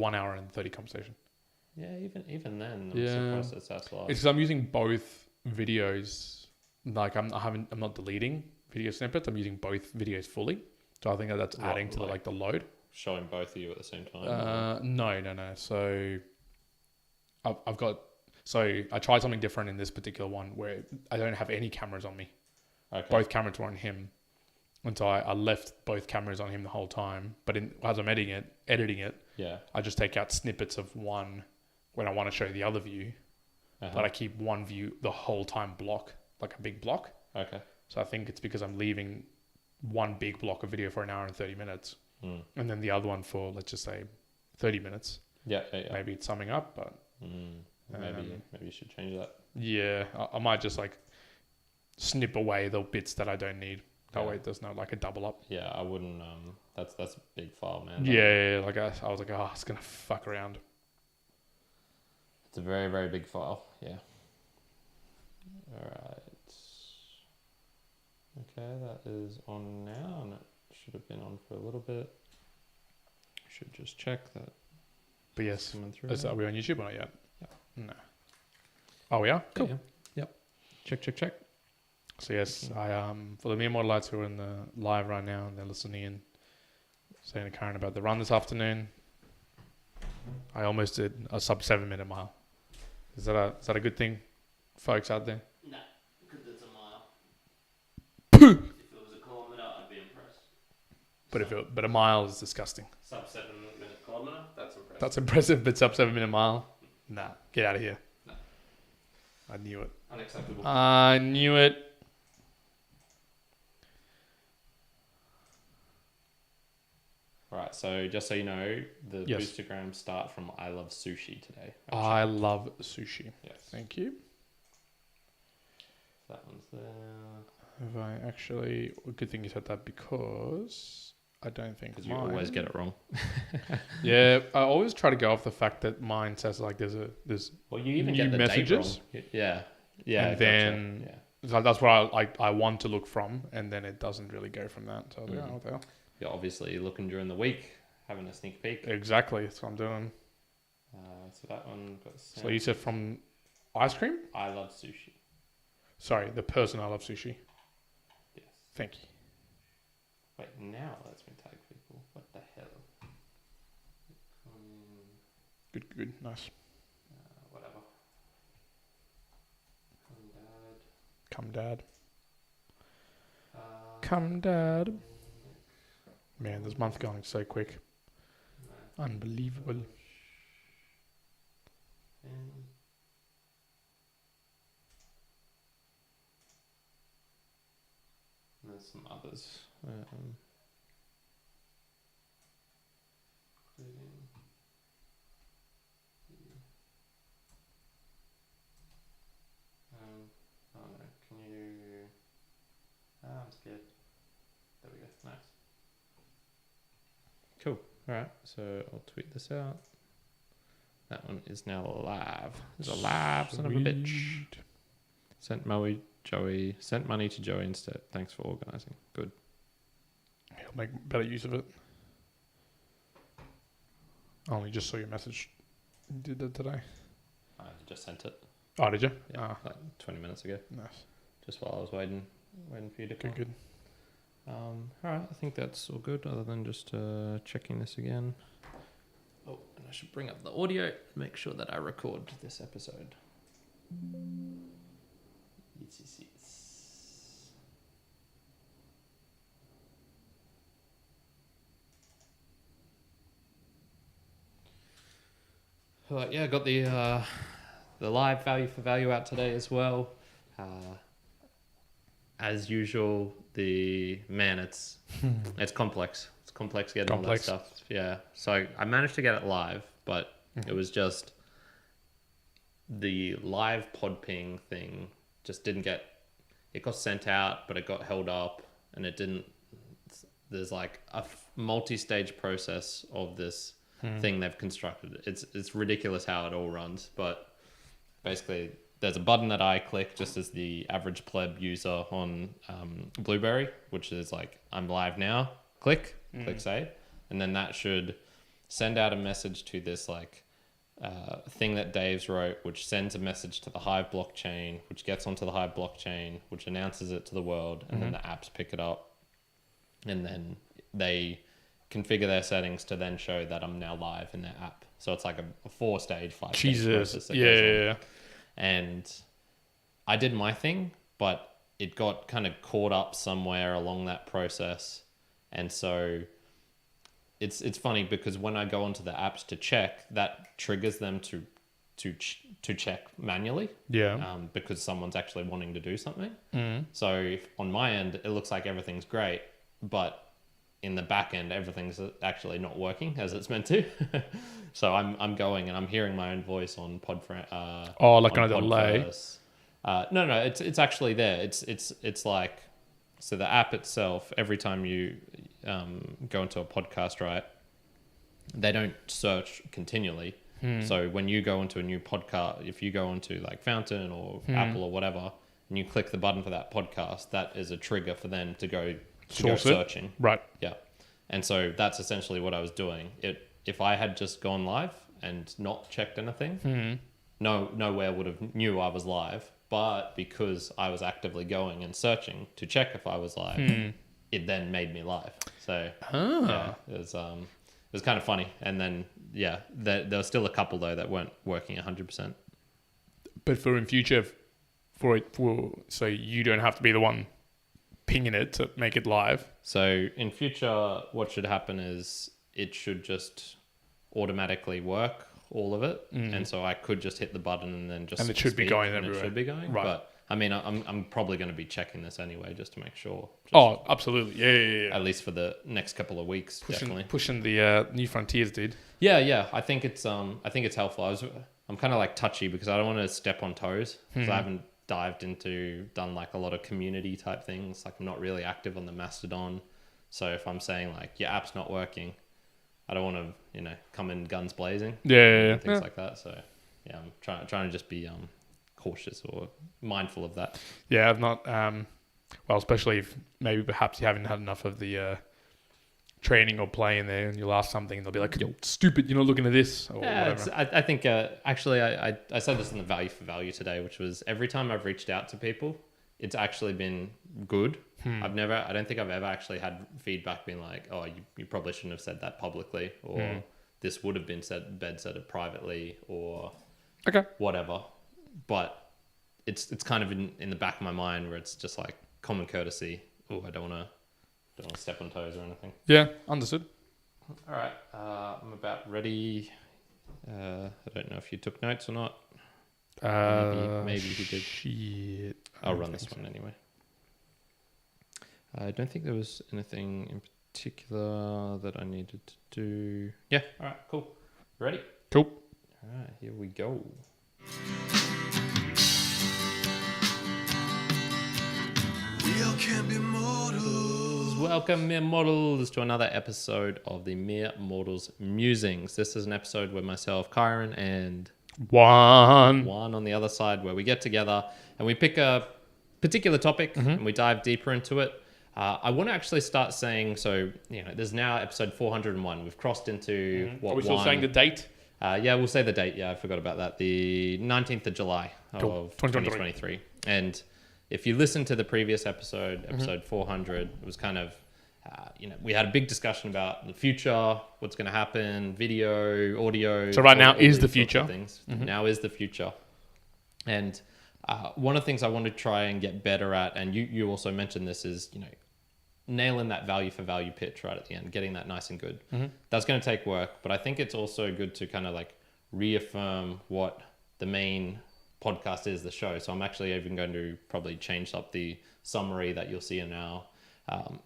1 hour and 30 conversation. Yeah, even then, I'm surprised it's that slow. It's because I'm using both videos. Like I'm not deleting video snippets. I'm using both videos fully. So I think that's adding to the load. Showing both of you at the same time? No. So I've got. So I tried something different in this particular one where I don't have any cameras on me. Okay. Both cameras were on him. And so I left both cameras on him the whole time. But as I'm editing it, yeah, I just take out snippets of one when I want to show the other view. But I keep one view the whole time block, like a big block. Okay. So I think it's because I'm leaving one big block of video for an hour and 30 minutes. And then the other one for, let's just say, 30 minutes. Yeah. Maybe it's summing up, but... Maybe you should change that. Yeah, I might just like snip away the bits that I don't need. That way there's no like a double up. Yeah, I wouldn't. That's a big file, man. Yeah. Like I was like, oh, it's gonna fuck around. It's a very, very big file. Yeah. All right. Okay, that is on now, and it should have been on for a little bit. Should just check that. But yes, coming through. are we on YouTube or not yet? Yeah. No. Oh, we are? Cool. Yeah. Yep. Check. So yes, I for the mere mortalites who are in the live right now and they're listening in, saying to Karen about the run this afternoon. I almost did a sub 7 minute mile. Is that a good thing, folks out there? No, because it's a mile. If it was a kilometer, I'd be impressed. But a mile is disgusting. Sub 7 minute kilometer, that's impressive. That's impressive, but sub 7 minute mile. Nah, get out of here. No. I knew it. Unacceptable. I knew it. Right, so just so you know, the Yes. Boostergrams start from I love sushi today. I love sushi. Yes. Thank you. That one's there. Have I actually... Good thing you said that because I don't think Because you always get it wrong. Yeah, I always try to go off the fact that mine says like there's Well, you even new get the messages. date wrong. Yeah. And then so that's what I want to look from, and then it doesn't really go from that. So I was like, oh, what the hell? You're obviously looking during the week, having a sneak peek. Exactly, that's what I'm doing. So that one got sent. So you said from ice cream? I love sushi. Sorry, the person I love sushi. Yes. Thank you. Wait, now it lets me tag people. What the hell? Good, nice. Whatever. Come, Dad. Uh, Come, Dad. Man, this month going so quick. Unbelievable. And there's some others. Oh no, can you... I'm scared. There we go, nice. Cool, alright, so I'll tweet this out. That one is now live. It's a live son of a bitch. Sent money to Joey instead. Thanks for organising. Good. He'll make better use of it. I only just saw your message. You did that today. I just sent it. Oh, did you? Yeah, like 20 minutes ago. Nice. Just while I was waiting for you to come. Good. Alright, I think that's all good other than just checking this again. Oh, and I should bring up the audio, make sure that I record this episode. Yes. Yeah, got the live value for value out today as well. As usual, it's complex. It's complex getting all that stuff. Yeah. So I managed to get it live, but it was just the live pod ping thing just didn't get... It got sent out, but it got held up, and it didn't... There's like a multi-stage process of this thing they've constructed. It's ridiculous how it all runs, but basically there's a button that I click just as the average pleb user on Blueberry, which is like, I'm live now, click save, and then that should send out a message to this like thing that Dave's wrote, which sends a message to the Hive blockchain, which gets onto the Hive blockchain, which announces it to the world, and then the apps pick it up, and then they configure their settings to then show that I'm now live in their app. So it's like a 4-stage, 5-stage process that goes on. And I did my thing, but it got kind of caught up somewhere along that process. And so it's funny because when I go onto the apps to check, that triggers them to check manually. Yeah. Because someone's actually wanting to do something. So if on my end, it looks like everything's great, but in the back end, everything's actually not working as it's meant to. So I'm going and I'm hearing my own voice on like kind of delay. No, it's actually there. It's like, so the app itself, every time you go into a podcast, right, they don't search continually. So when you go into a new podcast, if you go into like Fountain or Apple or whatever, and you click the button for that podcast, that is a trigger for them to go searching. Right. Yeah. And so that's essentially what I was doing. If I had just gone live and not checked anything, nowhere would have knew I was live. But because I was actively going and searching to check if I was live, it then made me live. So yeah, it was kind of funny. And then there was still a couple though that weren't working 100%. But for in future, so you don't have to be the one pinging it to make it live. So in future, what should happen is it should just automatically work, all of it, and so I could just hit the button and then just and it should be going everywhere. It should be going, right? But I mean, I'm probably going to be checking this anyway just to make sure. Absolutely, yeah. At least for the next couple of weeks, definitely pushing the new frontiers, dude. Yeah. I think it's helpful. I'm kind of like touchy because I don't want to step on toes because I haven't done like a lot of community type things. Like I'm not really active on the Mastodon, so if I'm saying like your app's not working, I don't want to, come in guns blazing. Things like that. So yeah, I'm trying to just be cautious or mindful of that. Yeah, I've not. Well, especially if maybe perhaps you haven't had enough of the training or playing there, and you'll ask something, and they'll be like, "You're stupid. You're not looking at this." Or whatever. I think actually I said this in the value for value today, which was every time I've reached out to people, it's actually been good. I don't think I've ever actually had feedback being like, oh, you probably shouldn't have said that publicly, or this would have been said it privately, or whatever. But it's kind of in the back of my mind where it's just like common courtesy. Oh, I don't want to step on toes or anything. Yeah, understood. All right, I'm about ready. I don't know if you took notes or not. Maybe you did. Shit. I'll run this one anyway. I don't think there was anything in particular that I needed to do. Yeah. All right. Cool. Ready? Cool. All right. Here we go. Welcome, mere mortals, to another episode of the Mere Mortals Musings. This is an episode where myself, Kyron, and Juan on the other side, where we get together and we pick a particular topic and we dive deeper into it. I want to actually start saying, so, there's now episode 401. We've crossed into what? Are we still saying the date? Yeah, we'll say the date. Yeah, I forgot about that. The 19th of July of 2023. And if you listen to the previous episode 400, it was kind of, we had a big discussion about the future, what's going to happen, video, audio. So right now is the future. Now is the future. And one of the things I want to try and get better at, and you also mentioned this, is, nailing that value for value pitch right at the end, getting that nice and good. That's going to take work, but I think it's also good to kind of like reaffirm what the main podcast is, the show. So I'm actually even going to probably change up the summary that you'll see in our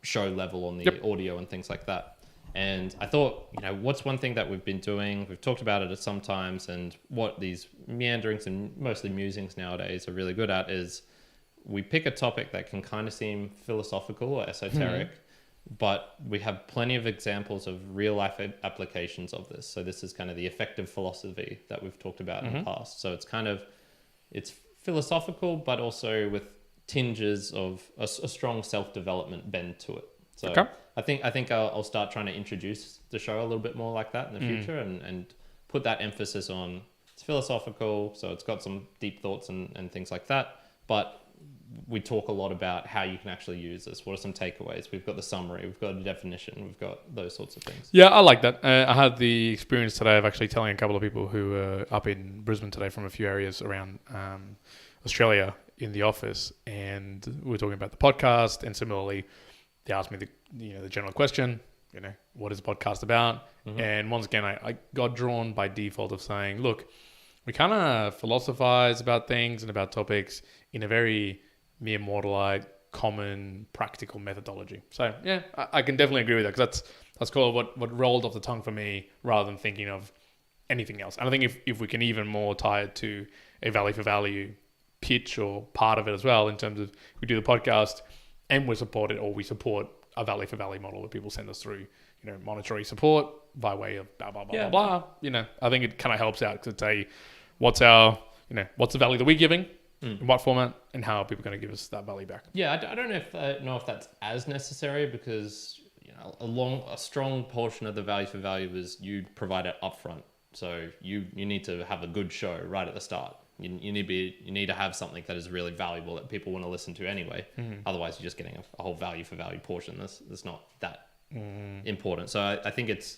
show level on the audio and things like that. And I thought, what's one thing that we've been doing? We've talked about it at some times, and what these meanderings and mostly musings nowadays are really good at is we pick a topic that can kind of seem philosophical or esoteric, but we have plenty of examples of real life applications of this. So this is kind of the effective philosophy that we've talked about in the past. So it's philosophical, but also with tinges of a strong self-development bend to it. So Okay. I think I'll start trying to introduce the show a little bit more like that in the future, and put that emphasis on it's philosophical, so it's got some deep thoughts and things like that. But we talk a lot about how you can actually use this. What are some takeaways? We've got the summary, we've got a definition, we've got those sorts of things. Yeah, I like that. I had the experience today of actually telling a couple of people who were up in Brisbane today from a few areas around Australia in the office, and we were talking about the podcast. And similarly, they asked me the general question, what is the podcast about? And once again, I got drawn by default of saying, look, we kind of philosophize about things and about topics in a very mere mortalite, common, practical methodology. So yeah, I can definitely agree with that, because that's kind of what rolled off the tongue for me, rather than thinking of anything else. And I think if we can even more tie it to a value for value pitch or part of it as well, in terms of we do the podcast and we support a value for value model that people send us through, monetary support by way of blah, blah, blah, blah, blah. I think it kind of helps out, because it's what's the value that we're giving, in what format, and how are people going to give us that value back? Yeah, I don't know if that's as necessary, because a strong portion of the value for value is you provide it upfront. So you need to have a good show right at the start. You need to have something that is really valuable that people want to listen to anyway. Otherwise, you're just getting a whole value for value portion that's not that important. So I think it's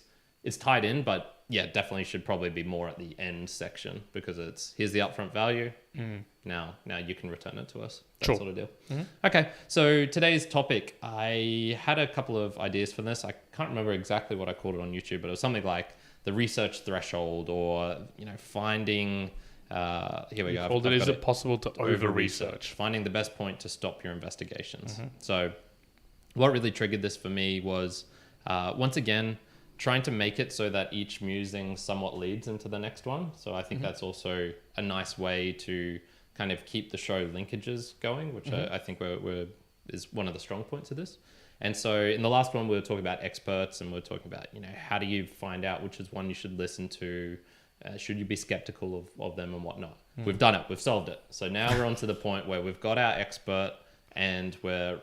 tied in, but yeah, definitely should probably be more at the end section, because here's the upfront value. Now you can return it to us. That sort of deal. Okay, so today's topic, I had a couple of ideas for this. I can't remember exactly what I called it on YouTube, but it was something like the research threshold, or finding. Here we go. Is it possible to over research? Finding the best point to stop your investigations. So what really triggered this for me was, once again, trying to make it so that each musing somewhat leads into the next one. So I think that's also a nice way to kind of keep the show linkages going, which I think is one of the strong points of this. And so in the last one, we were talking about experts, and we were talking about, how do you find out which is one you should listen to? Should you be skeptical of them and whatnot? We've done it. We've solved it. So now we're on to the point where we've got our expert, and we're,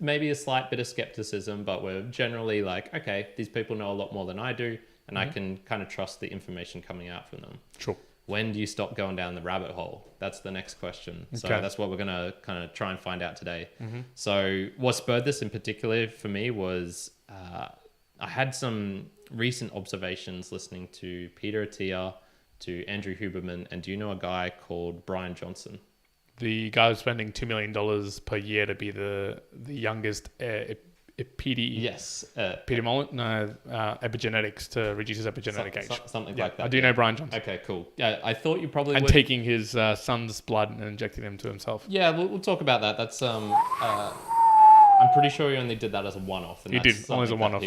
maybe a slight bit of skepticism, but we're generally like, okay, these people know a lot more than I do, and I can kind of trust the information coming out from them. Sure. When do you stop going down the rabbit hole? That's the next question. So that's what we're going to kind of try and find out today. So what spurred this in particular for me was I had some recent observations listening to Peter Attia, to Andrew Huberman, and do you know a guy called Brian Johnson? The guy who's spending $2 million per year to be the youngest epigenetics, to reduce his epigenetic age. Something like that. I do know Brian Johnson. Okay, cool. Yeah, I thought you probably would. Taking his son's blood and injecting him to himself. Yeah, we'll talk about that. That's I'm pretty sure he only did that as a one-off. And he did, only as a one-off.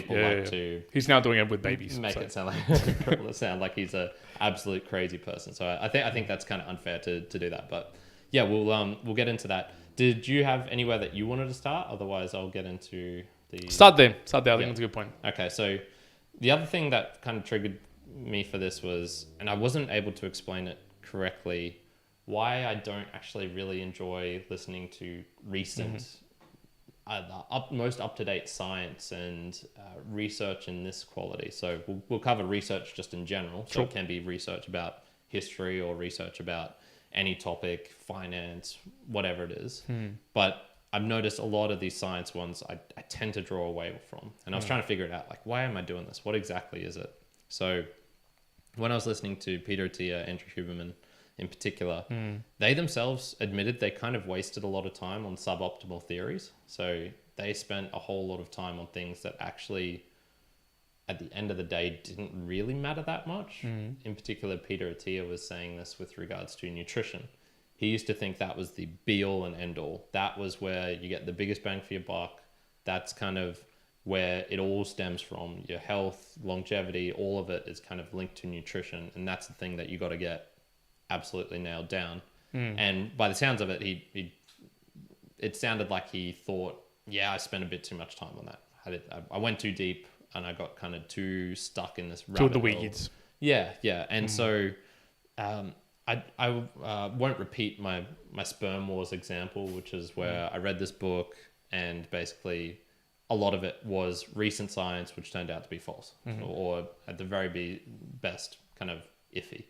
He's now doing it with babies. It sound like he's an absolute crazy person. So I think that's kind of unfair to do that. But yeah, we'll get into that. Did you have anywhere that you wanted to start? Otherwise, I'll get into the... Start there. I think that's a good point. Okay, so the other thing that kind of triggered me for this was, and I wasn't able to explain it correctly, why I don't actually really enjoy listening to recent... most up-to-date science and research in this quality. So we'll cover research just in general. So it can be research about history or research about any topic, finance, whatever it is. But I've noticed a lot of these science ones I tend to draw away from. And I was trying to figure it out, like, why am I doing this? What exactly is it? So when I was listening to Peter Attia, Andrew Huberman in particular, they themselves admitted they kind of wasted a lot of time on suboptimal theories. So they spent a whole lot of time on things that actually, at the end of the day, didn't really matter that much. In particular, Peter Attia was saying this with regards to nutrition. He used to think that was the be-all and end-all. That was where you get the biggest bang for your buck. That's kind of where it all stems from. Your health, longevity, all of it is kind of linked to nutrition. And that's the thing that you got to get absolutely nailed down. And by the sounds of it, it sounded like he thought, I spent a bit too much time on that. I went too deep, and I got kind of too stuck in this rabbit hole. To the weeds. Yeah. And so I won't repeat my sperm wars example, which is where I read this book, and basically a lot of it was recent science, which turned out to be false, or at the very best, kind of iffy.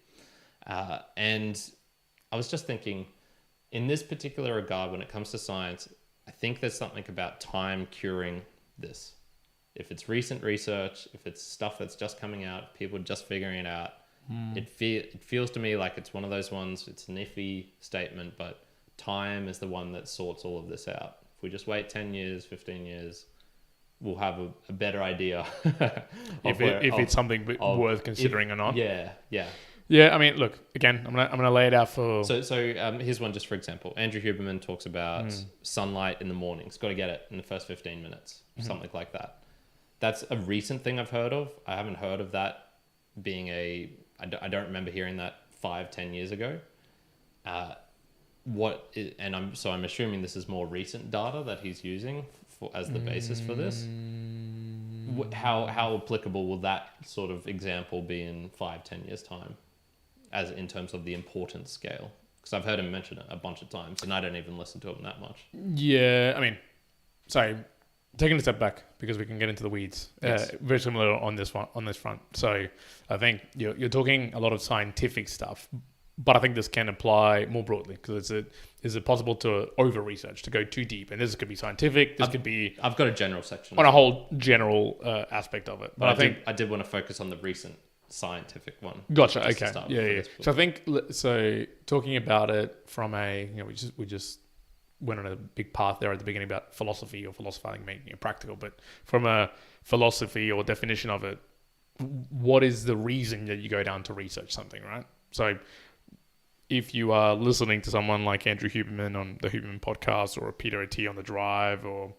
And I was just thinking, in this particular regard, when it comes to science, I think there's something about time curing this. If it's recent research, if it's stuff that's just coming out, people just figuring it out, it feels to me like it's one of those ones, it's an iffy statement, but time is the one that sorts all of this out. If we just wait 10 years, 15 years, we'll have a better idea. if it's something worth considering or not. Yeah. Yeah, I mean, look, again, I'm gonna lay it out for... So here's one just for example. Andrew Huberman talks about sunlight in the mornings. Got to get it in the first 15 minutes, something like that. That's a recent thing I've heard of. I haven't heard of that being I don't remember hearing that 5-10 years ago. I'm assuming this is more recent data that he's using as the basis for this. How applicable will that sort of example be in 5-10 years time, as in terms of the importance scale? Because I've heard him mention it a bunch of times, and I don't even listen to him that much. Yeah, I mean, sorry, taking a step back because we can get into the weeds. Yes. Very similar on this front. So I think you're talking a lot of scientific stuff, but I think this can apply more broadly because is it possible to over research, to go too deep? And this could be scientific. Could be. I've got a general section on a whole general aspect of it. But I did want to focus on the recent scientific one. Gotcha. Okay. Yeah. So I think talking about it from we just went on a big path there at the beginning about philosophy or philosophizing, making it practical. But from a philosophy or definition of it, what is the reason that you go down to research something, right? So if you are listening to someone like Andrew Huberman on the Huberman podcast, or Peter O.T. on The Drive, or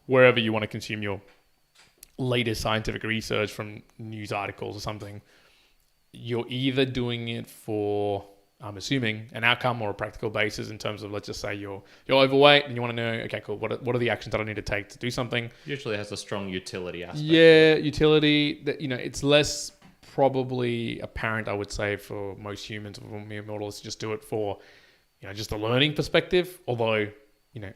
wherever you want to consume your latest scientific research from news articles or something, you're either doing it for, I'm assuming, an outcome or a practical basis in terms of, let's just say you're overweight and you want to know, okay, cool, what are the actions that I need to take to do something? Usually has a strong utility aspect. Yeah, utility. That it's less probably apparent, I would say, for most humans, for mere mortals, to just do it for, just a learning perspective. Although,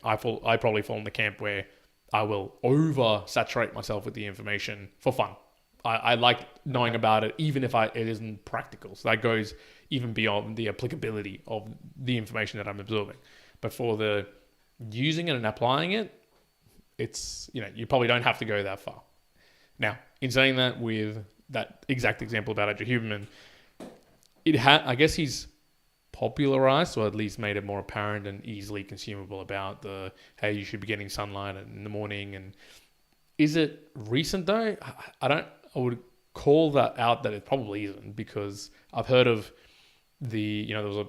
I probably fall in the camp where I will oversaturate myself with the information for fun. I like knowing about it, even if it isn't practical. So that goes even beyond the applicability of the information that I'm absorbing. But for the using it and applying it, it's, you probably don't have to go that far. Now, in saying that, with that exact example about Andrew Huberman, I guess he's popularized, or at least made it more apparent and easily consumable about hey, you should be getting sunlight in the morning. And is it recent though? I would call that out that it probably isn't, because I've heard of there was a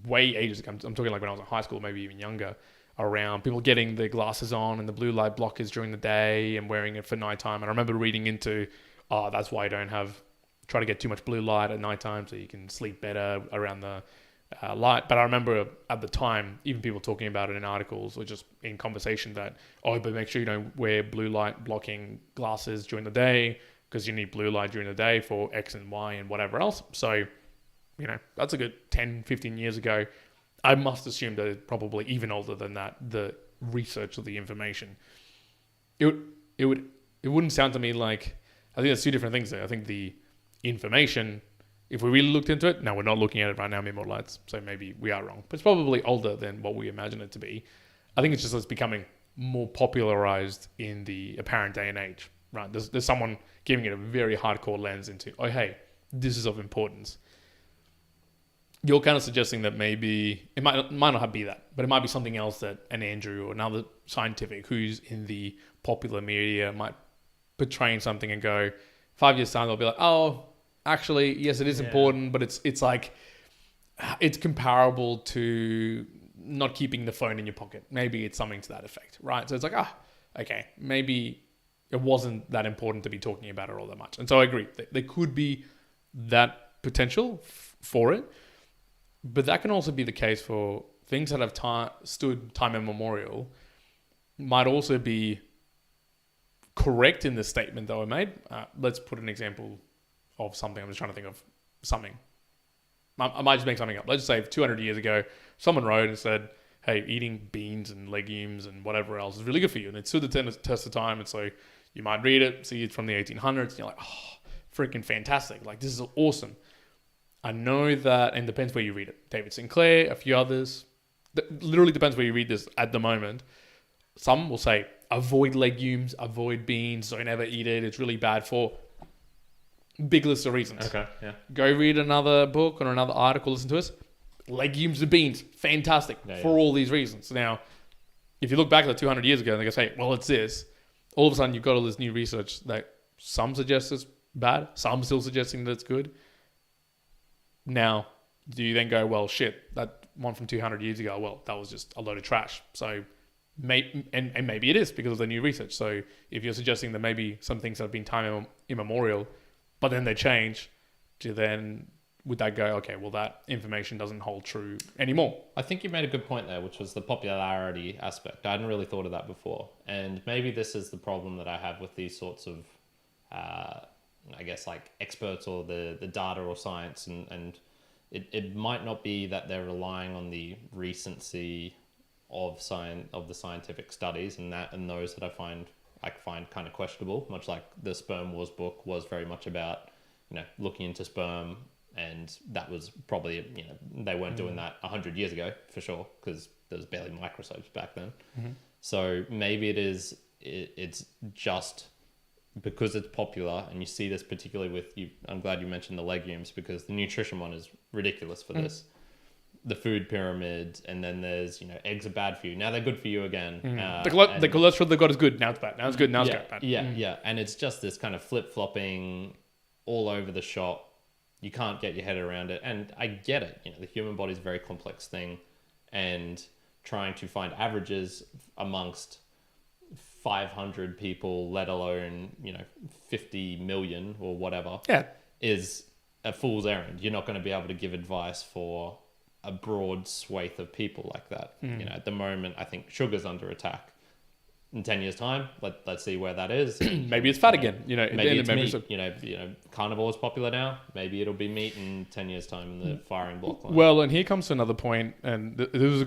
way ages ago, I'm talking like when I was in high school, maybe even younger, around people getting the glasses on and the blue light blockers during the day and wearing it for nighttime. And I remember reading into, that's why you don't try to get too much blue light at nighttime so you can sleep better around the light. But I remember at the time, even people talking about it in articles or just in conversation that, but make sure you don't wear blue light blocking glasses during the day because you need blue light during the day for X and Y and whatever else. So, that's a good 10, 15 years ago. I must assume that it's probably even older than that, the research of the information. It wouldn't sound to me like, I think there's two different things there. I think the information, if we really looked into it, now we're not looking at it right now, mere mortals, so maybe we are wrong, but it's probably older than what we imagine it to be. I think it's just it's becoming more popularized in the apparent day and age, right? There's someone giving it a very hardcore lens into, hey, this is of importance. You're kind of suggesting that maybe it might not be that, but it might be something else that an Andrew or another scientific who's in the popular media might portray something and go, 5 years time they'll be like, actually, yes, it is important, but it's like, it's comparable to not keeping the phone in your pocket. Maybe it's something to that effect, right? So it's like, okay, maybe it wasn't that important to be talking about it all that much. And so I agree, there could be that potential for it, but that can also be the case for things that have stood time immemorial, might also be correct in the statement that I made. Let's put an example of something. I'm just trying to think of something. I might just make something up. Let's just say 200 years ago, someone wrote and said, hey, eating beans and legumes and whatever else is really good for you. And it's stood the test of time. And so you might read it, see it from the 1800s, and you're like, oh, freaking fantastic. Like, this is awesome. I know that, and it depends where you read it. David Sinclair, a few others. Literally depends where you read this at the moment. Some will say, avoid legumes, avoid beans, don't ever eat it. It's really bad for big list of reasons. Okay, yeah. Go read another book or another article, listen to us. Legumes and beans, fantastic for all these reasons. Now, if you look back at 200 years ago and they say, well, it's this, all of a sudden you've got all this new research that some suggest it's bad, some still suggesting that it's good. Now, do you then go, well, shit, that one from 200 years ago, well, that was just a load of trash. So, maybe it is because of the new research. So, if you're suggesting that maybe some things have been time immemorial, but then they change, would that go, okay, well, that information doesn't hold true anymore? I think you made a good point there, which was the popularity aspect. I hadn't really thought of that before. And maybe this is the problem that I have with these sorts of, I guess, like experts or the data or science. And it might not be that they're relying on the recency of the scientific studies and those that I find kind of questionable, much like the Sperm Wars book was very much about, looking into sperm. And that was probably, they weren't doing that 100 years ago for sure, because there was barely microscopes back then. Mm-hmm. So maybe it's just because it's popular, and you see this particularly with you. I'm glad you mentioned the legumes, because the nutrition one is ridiculous for this. The food pyramid, and then there's, eggs are bad for you. Now they're good for you again. The cholesterol they got is good. Now it's bad. Now it's good. Now it's bad. Yeah. And it's just this kind of flip-flopping all over the shop. You can't get your head around it. And I get it. The human body is a very complex thing, and trying to find averages amongst 500 people, let alone, 50 million or whatever, is a fool's errand. You're not going to be able to give advice for a broad swathe of people like that. At the moment, I think sugar's under attack. In 10 years' time, let's see where that is. Maybe it's fat again. Maybe it's meat. Carnivore is popular now. Maybe it'll be meat in 10 years' time in the firing block line. Well, and here comes to another point, and there was a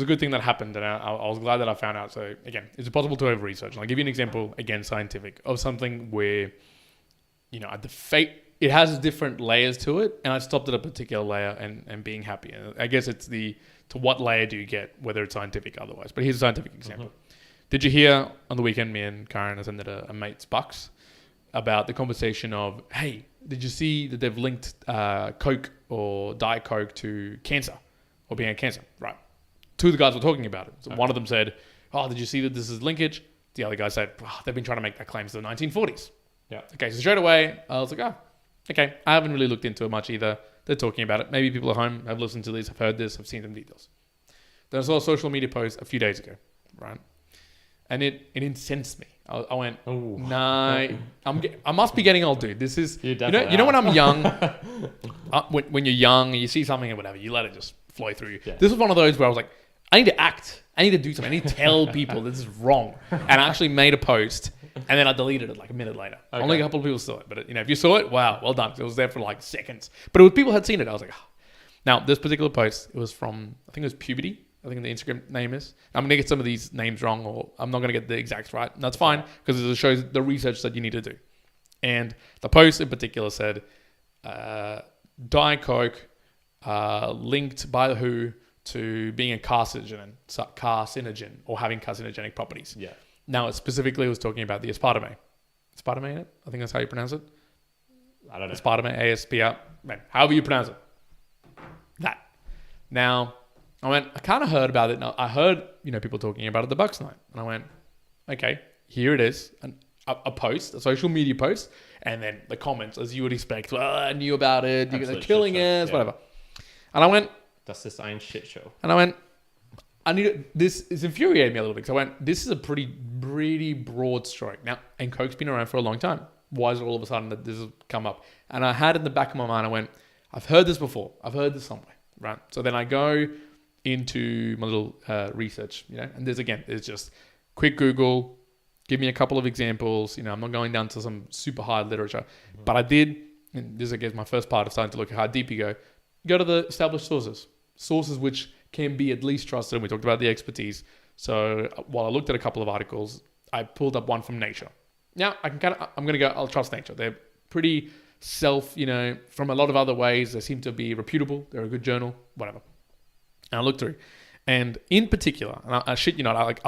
good thing that happened, and I was glad that I found out. So again, it's possible to over research. And I'll give you an example, again, scientific, of something where, at the it has different layers to it, and I stopped at a particular layer and being happy. And I guess it's to what layer do you get, whether it's scientific or otherwise. But here's a scientific example. Mm-hmm. Did you hear on the weekend, me and Karen attended a mate's bucks about the conversation of, hey, did you see that they've linked Coke or Diet Coke to cancer or being a cancer? Right. Two of the guys were talking about it. So one of them said, oh, did you see that this is linkage? The other guy said, oh, they've been trying to make that claim since the 1940s. Yeah. Okay, so straight away, I was like, oh, okay. I haven't really looked into it much either. They're talking about it. Maybe people at home have listened to this, have heard this, have seen some details. Then I saw a social media post a few days ago, right? And it incensed me. I went, nah, I must be getting old, dude. This is, you know when I'm young, when you're young and you see something or whatever, you let it just flow through you. Yeah. This was one of those where I was like, I need to act. I need to do something. I need to tell people this is wrong. And I actually made a post, and then I deleted it like a minute later. Okay. Only a couple of people saw it. But if you saw it, wow, well done. It was there for like seconds. But people had seen it. I was like, oh. Now, this particular post, it was from, I think it was Puberty. I think the Instagram name is. I'm going to get some of these names wrong, or I'm not going to get the exact right. And that's fine, because it shows the research that you need to do. And the post in particular said, Diet Coke linked by the WHO to being a carcinogen or having carcinogenic properties. Yeah. Now, it specifically was talking about the aspartame. Aspartame in it? I think that's how you pronounce it. I don't know. Aspartame, ASPR. Man, however you pronounce it. That. Now, I kind of heard about it. Now, I heard, people talking about it the Bucks night. And I went, okay, here it is. A post, a social media post. And then the comments, as you would expect. Well, I knew about it. You're killing us, whatever. And I went, that's this ein shit show. And I went, this is infuriating me a little bit. Because I went, this is a pretty broad stroke. Now, and Coke's been around for a long time. Why is it all of a sudden that this has come up? And I had in the back of my mind, I went, I've heard this before. I've heard this somewhere, right? So then I go into my little research, and there's just quick Google, give me a couple of examples. I'm not going down to some super high literature, but I did, and this is, I guess, my first part of starting to look at how deep you go to the established sources which can be at least trusted. And we talked about the expertise. So while I looked at a couple of articles, I pulled up one from Nature. Now I'm going to go, I'll trust Nature. They're pretty from a lot of other ways, they seem to be reputable. They're a good journal, whatever. And I looked through, and in particular, and I shit you not,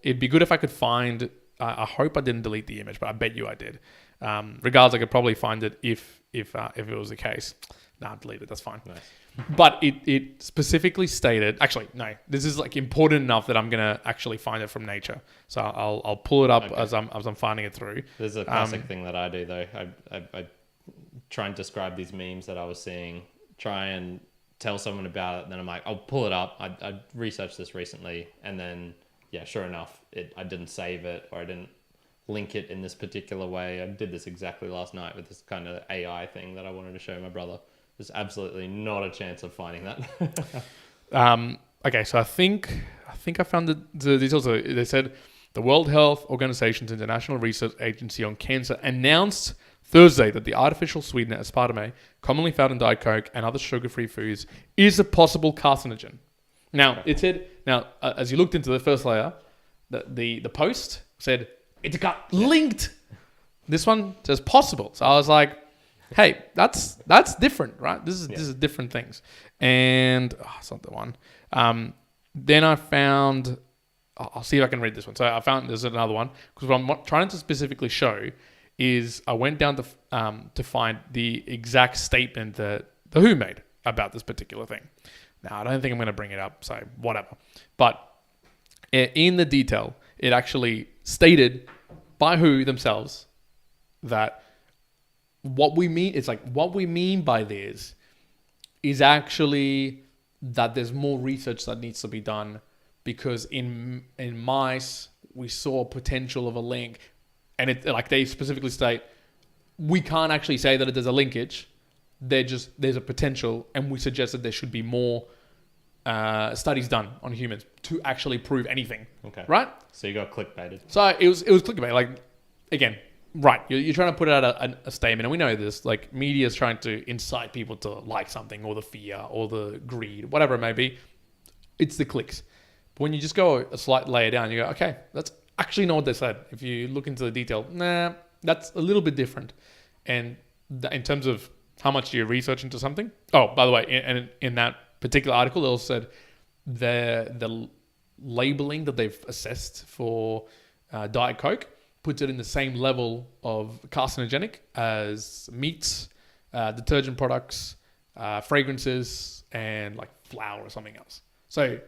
it'd be good if I could find. I hope I didn't delete the image, but I bet you I did. Regardless, I could probably find it if it was the case. Nah, delete it. That's fine. Nice. But it specifically stated. Actually, no. This is like important enough that I'm gonna actually find it from Nature. So I'll pull it up as I'm finding it through. There's a classic thing that I do though. I try and describe these memes that I was seeing. Try and tell someone about it. And then I'm like, I'll pull it up. I researched this recently, and then sure enough, I didn't save it, or I didn't link it in this particular way. I did this exactly last night with this kind of AI thing that I wanted to show my brother. There's absolutely not a chance of finding that. Okay, so I think I found the details. They said the World Health Organization's International Research Agency on Cancer announced Thursday that the artificial sweetener aspartame, commonly found in Diet Coke and other sugar-free foods, is a possible carcinogen. Now, it said, as you looked into the first layer, the post said it got linked. This one says possible. So I was like, hey, that's different, right? This is different things. And it's not the one. Then I found, I'll see if I can read this one. So I found there's another one, because what I'm trying to specifically show is I went down to find the exact statement that the WHO made about this particular thing. Now, I don't think I'm going to bring it up, so whatever. But in the detail, it actually stated by WHO themselves that what we mean by this is actually that there's more research that needs to be done, because in mice we saw potential of a link, and they specifically state we can't actually say that there's a linkage. There's a potential, and we suggest that there should be more studies done on humans to actually prove anything. Okay. Right? So you got clickbaited. So it was clickbait. Like, again, right? You're trying to put out a statement, and we know this. Like, media is trying to incite people to like something, or the fear, or the greed, whatever it may be. It's the clicks. But when you just go a slight layer down, you go, okay, that's actually not what they said. If you look into the detail, that's a little bit different. And in terms of how much do you research into something? Oh, by the way, in that particular article, they also said the labeling that they've assessed for Diet Coke puts it in the same level of carcinogenic as meats, detergent products, fragrances, and like flour or something else. So,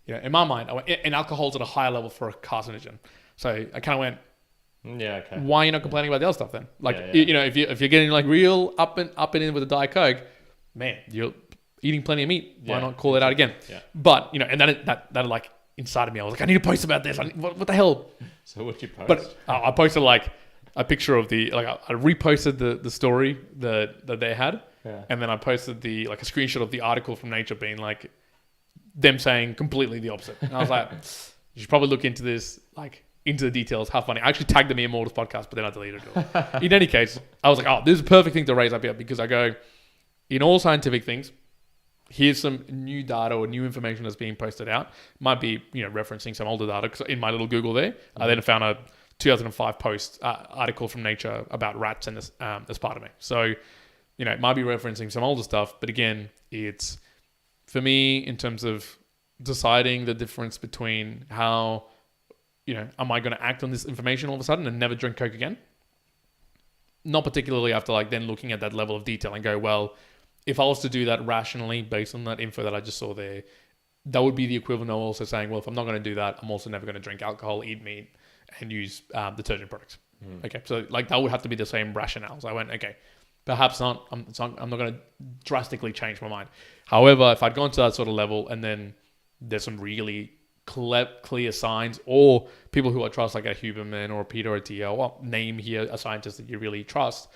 in my mind, and alcohol's at a higher level for a carcinogen. So I kind of went, okay. Why are you not complaining about the other stuff then? Like, if you're getting like real up and in with the Diet Coke, man, you're eating plenty of meat. Why not call it out again? Yeah. But and that like inside of me, I was like, I need to post about this. What the hell? So what'd you post? But I posted like a picture of I reposted the story that they had, and then I posted a screenshot of the article from Nature being like them saying completely the opposite. And I was like, you should probably look into this, like, into the details. How funny. I actually tagged them in Immortals podcast, but then I deleted it. In any case, I was like, oh, this is a perfect thing to raise up here, because I go, in all scientific things, here's some new data or new information that's being posted out. Might be, referencing some older data, because in my little Google there, I then found a 2005 post article from Nature about rats and aspartame. So, it might be referencing some older stuff, but again, it's, for me, in terms of deciding the difference between how, am I going to act on this information all of a sudden and never drink Coke again? Not particularly after then looking at that level of detail and go, well, if I was to do that rationally based on that info that I just saw there, that would be the equivalent of also saying, well, if I'm not going to do that, I'm also never going to drink alcohol, eat meat, and use detergent products. Okay, so that would have to be the same rationale. So I went, okay, perhaps not. I'm not going to drastically change my mind. However, if I'd gone to that sort of level, and then there's some really clear signs, or people who I trust, like a Huberman or a Peter or a Tia, well, name here a scientist that you really trust,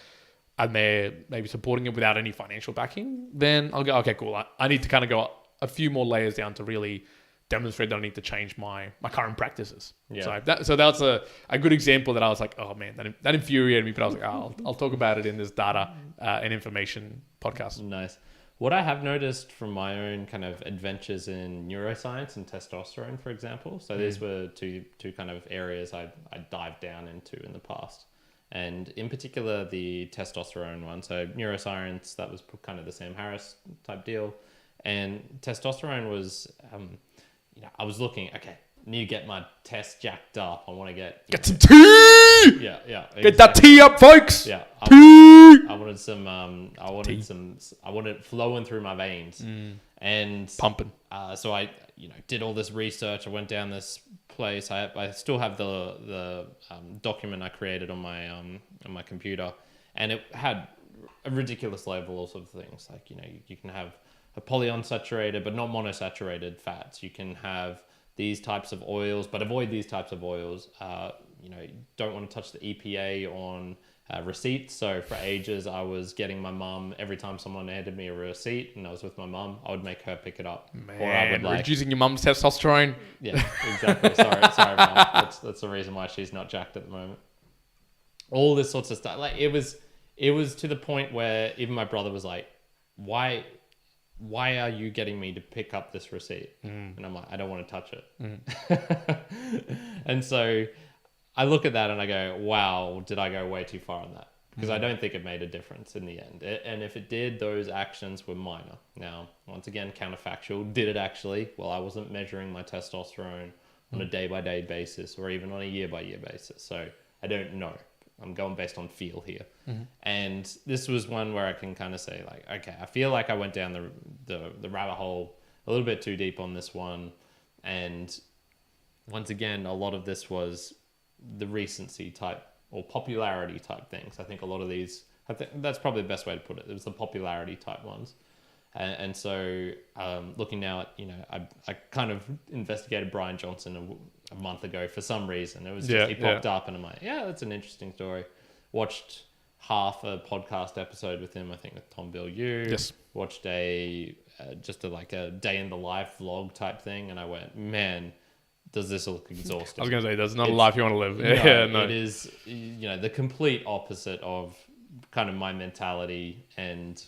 and they're maybe supporting it without any financial backing, then I'll go, okay, cool. I need to kind of go a few more layers down to really demonstrate that I need to change my current practices. Yeah. So that's a good example that I was like, oh man, that infuriated me, but I was like, I'll talk about it in this data and information podcast. Nice. What I have noticed from my own kind of adventures in neuroscience and testosterone, for example, so these were two kind of areas I dived down into in the past. And in particular, the testosterone one. So neuroscience, that was kind of the Sam Harris type deal. And testosterone was, I was looking, okay, need to get my test jacked up. I want to get some tea. Yeah, exactly. Get that tea up, folks. Yeah, Tea. I wanted some. I wanted it flowing through my veins and Pumping. So I, did all this research. I went down this place. I still have the document I created on my computer, and it had a ridiculous level of things. Like you can have a polyunsaturated but not monosaturated fats. You can have these types of oils, but avoid these types of oils. Don't want to touch the EPA on receipts. So for ages, I was getting my mum, every time someone handed me a receipt and I was with my mum, I would make her pick it up. Man, or I would reducing your mum's testosterone. Yeah, exactly. Sorry, mum. That's the reason why she's not jacked at the moment. All this sorts of stuff. Like it was to the point where even my brother was like, why are you getting me to pick up this receipt? And I'm like, I don't want to touch it. And so I look at that and I go, wow, did I go way too far on that? Because I don't think it made a difference in the end. And if it did, those actions were minor. Now, once again, counterfactual. Did it actually? Well, I wasn't measuring my testosterone on a day-by-day basis or even on a year-by-year basis. So I don't know. I'm going based on feel here. And this was one where I can kind of say like, okay, I feel like I went down the rabbit hole a little bit too deep on this one. And once again, a lot of this was the recency type or popularity type things. I think a lot of these, I think that's probably the best way to put it. It was the popularity type ones. And so looking now at, I kind of investigated Brian Johnson a month ago for some reason. It was just, he popped up and I'm like, yeah, that's an interesting story. Watched half a podcast episode with him, I think with Tom Bill Yu. Yes. Watched just a day in the life vlog type thing. And I went, man, does this look exhausting? I was going to say, that's not a life you want to live. No. It is, the complete opposite of kind of my mentality. And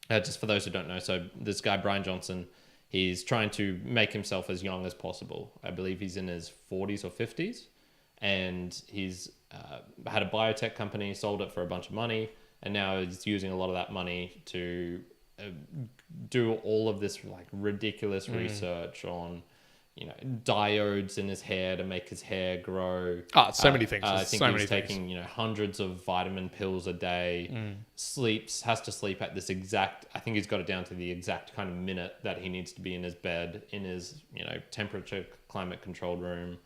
just for those who don't know, so this guy, Brian Johnson, he's trying to make himself as young as possible. I believe he's in his 40s or 50s. And he's had a biotech company, sold it for a bunch of money. And now he's using a lot of that money to do all of this like ridiculous research on diodes in his hair to make his hair grow. So many things. I think so he's many taking, hundreds of vitamin pills a day, has to sleep at this exact, I think he's got it down to the exact kind of minute that he needs to be in his bed, in his, temperature, climate controlled room.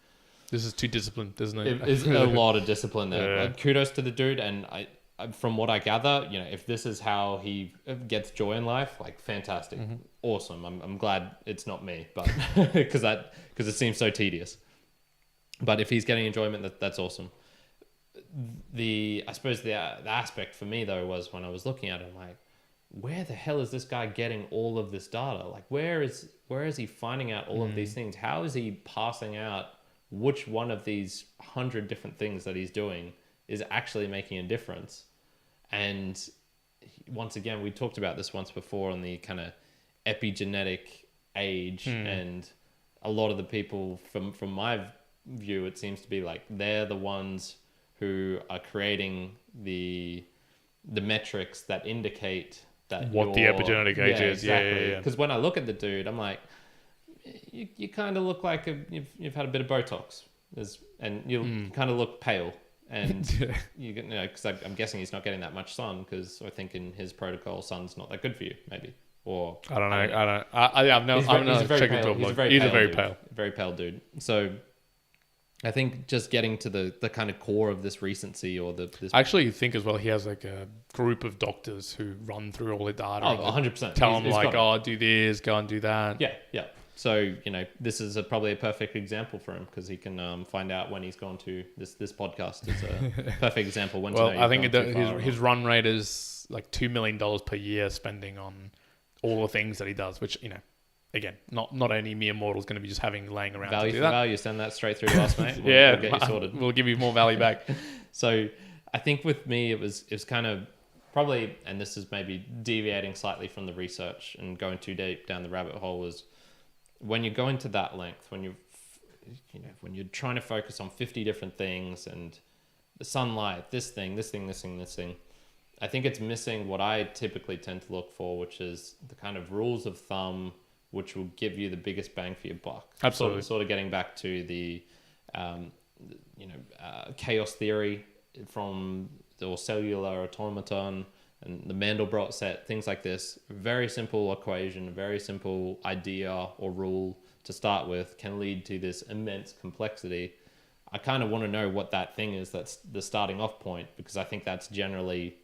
This is too disciplined, isn't it? It's a lot of discipline there. Yeah. Like, kudos to the dude. And I, from what I gather, if this is how he gets joy in life, like fantastic, awesome. I'm glad it's not me, but because it seems so tedious. But if he's getting enjoyment, that's awesome. I suppose the aspect for me though was when I was looking at it, I'm like, where the hell is this guy getting all of this data? Like, where is he finding out all of these things? How is he passing out which one of these 100 different things that he's doing is actually making a difference? And once again, we talked about this once before on the kind of epigenetic age, and a lot of the people from my view, it seems to be like they're the ones who are creating the metrics that indicate that what the epigenetic age is. Exactly. Yeah. Because when I look at the dude, I'm like, you kind of look like you've had a bit of Botox, and you kind of look pale. And because I'm guessing he's not getting that much sun, because I think in his protocol, sun's not that good for you, maybe. Or I don't know. I've never checked into a blog. He's a very pale dude. So I think just getting to the kind of core of this recency or this. I actually think as well he has like a group of doctors who run through all the data. Oh, 100%. Tell him like, do this, go and do that. Yeah. So, this is probably a perfect example for him, because he can find out when he's gone to this podcast. It's a perfect example. Well, I think his run rate is like $2 million per year spending on all the things that he does, which, again, not any mere mortal is going to be just laying around value to do for that. value. Send that straight through to us, mate. Yeah, we'll get you sorted. We'll give you more value back. So I think with me, it was kind of probably, and this is maybe deviating slightly from the research and going too deep down the rabbit hole, is when you're going to that length, when when you're trying to focus on 50 different things and the sunlight, this thing, I think it's missing what I typically tend to look for, which is the kind of rules of thumb, which will give you the biggest bang for your buck. Absolutely. Sort of getting back to the, chaos theory or cellular automaton and the Mandelbrot set, things like this. Very simple equation, very simple idea or rule to start with can lead to this immense complexity. I kind of want to know what that thing is that's the starting off point, because I think that's generally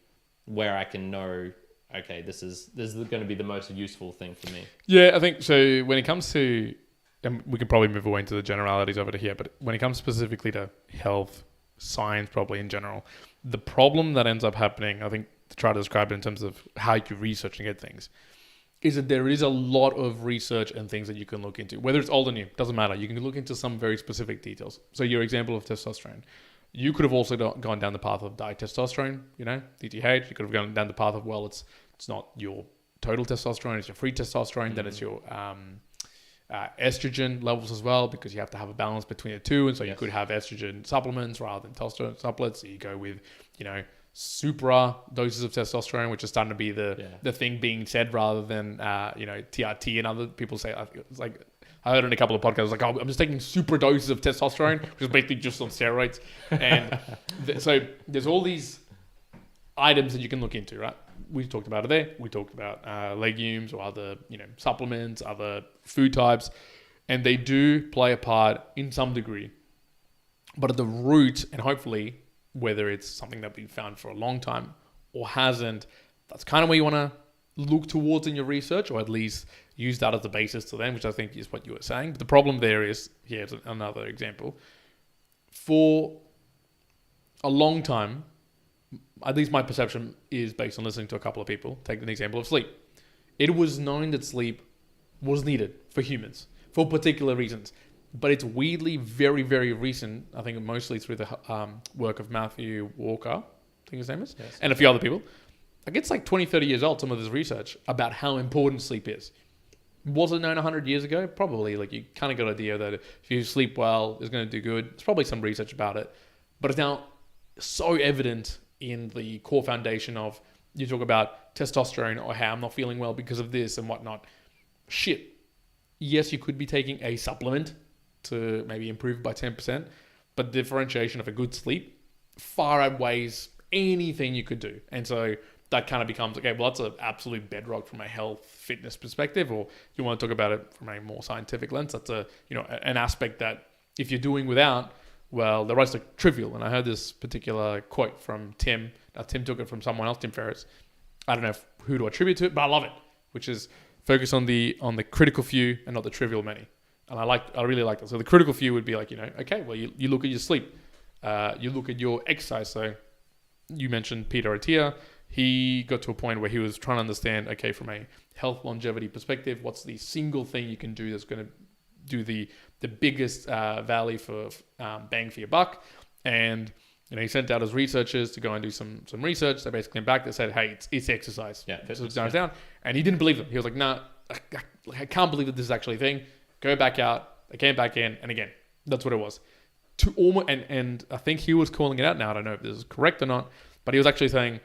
where I can know, okay, this is going to be the most useful thing for me. Yeah, I think so. When it comes to, and we can probably move away into the generalities over to here, but when it comes specifically to health, science probably in general, the problem that ends up happening, I think, to try to describe it in terms of how you research and get things, is that there is a lot of research and things that you can look into. Whether it's old or new, doesn't matter. You can look into some very specific details. So your example of testosterone, you could have also gone down the path of ditestosterone, DTH. You could have gone down the path of, well, it's not your total testosterone, it's your free testosterone, then it's your estrogen levels as well, because you have to have a balance between the two. And so you could have estrogen supplements rather than testosterone supplements. So you go with, supra doses of testosterone, which is starting to be the thing being said rather than, TRT, and other people say, it's like, I heard in a couple of podcasts, like, oh, I'm just taking super doses of testosterone, which is basically just on steroids. And so there's all these items that you can look into, right? We talked about it there. We talked about legumes or other, supplements, other food types, and they do play a part in some degree. But at the root, and hopefully, whether it's something that we've found for a long time or hasn't, that's kind of where you want to look towards in your research, or at least use that as the basis to them, which I think is what you were saying. But the problem there is, here's another example. For a long time, at least my perception is based on listening to a couple of people, take an example of sleep. It was known that sleep was needed for humans for particular reasons. But it's weirdly very, very recent, I think mostly through the work of Matthew Walker, I think his name is, and a few other people. Like, it's like 20, 30 years old, some of this research about how important sleep is. Was it known 100 years ago? Probably. Like, you kind of got an idea that if you sleep well, it's going to do good. There's probably some research about it. But it's now so evident in the core foundation of, you talk about testosterone or how I'm not feeling well because of this and whatnot. Shit. Yes, you could be taking a supplement to maybe improve by 10%, but differentiation of a good sleep far outweighs anything you could do. And so that kind of becomes, okay, well, that's an absolute bedrock from a health fitness perspective, or if you want to talk about it from a more scientific lens, that's an aspect that if you're doing without, well, the rest are trivial. And I heard this particular quote from Tim. Tim took it from someone else, Tim Ferriss. I don't know who to attribute to it, but I love it, which is focus on the critical few and not the trivial many. And I really like that. So the critical few would be like, okay, well, you look at your sleep, you look at your exercise. So you mentioned Peter Attia. He got to a point where he was trying to understand, okay, from a health longevity perspective, what's the single thing you can do that's going to do the biggest value for bang for your buck. And he sent out his researchers to go and do some research. They basically came back. They said, hey, it's exercise. Yeah, so it's down. And he didn't believe them. He was like, nah, I can't believe that this is actually a thing. Go back out. They came back in, and again, that's what it was. To almost, and I think he was calling it out now. I don't know if this is correct or not, but he was actually saying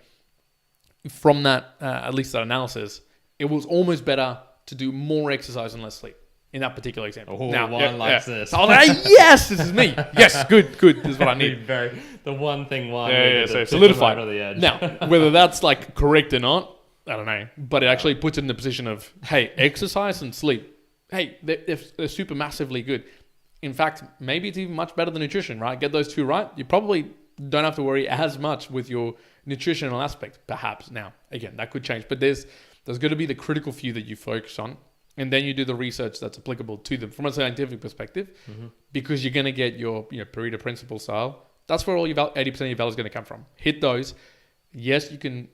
from that, at least that analysis, it was almost better to do more exercise and less sleep in that particular example. Oh, now, one likes this. So I was like, hey, yes, this is me. Yes, good. This is what I need. The one thing one. Yeah, so solidified. Over the edge. Now, whether that's like correct or not, I don't know. But it actually puts it in the position of, hey, exercise and sleep. Hey, they're super massively good. In fact, maybe it's even much better than nutrition, right? Get those two right. You probably don't have to worry as much with your nutritional aspect, perhaps. Now, again, that could change. But there's going to be the critical few that you focus on. And then you do the research that's applicable to them from a scientific perspective, because you're going to get your Pareto principle style. That's where all your 80% of your value is going to come from. Hit those. Yes, you can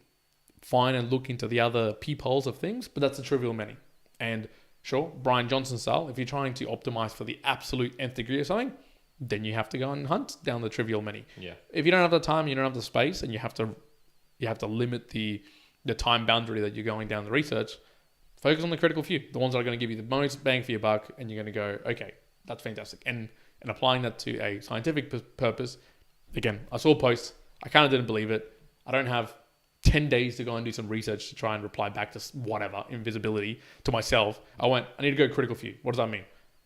find and look into the other peepholes of things, but that's a trivial many. And sure, Brian Johnson style, if you're trying to optimize for the absolute nth degree of something, then you have to go and hunt down the trivial many. Yeah. If you don't have the time, you don't have the space, and you have to you have to limit the time boundary that you're going down the research. Focus on the critical few, the ones that are going to give you the most bang for your buck, and you're going to go, okay, that's fantastic. And applying that to a scientific purpose, again, I saw a post, I kind of didn't believe it. I don't have 10 days to go and do some research to try and reply back to whatever, invisibility, to myself. I need to go critical few. What does that mean?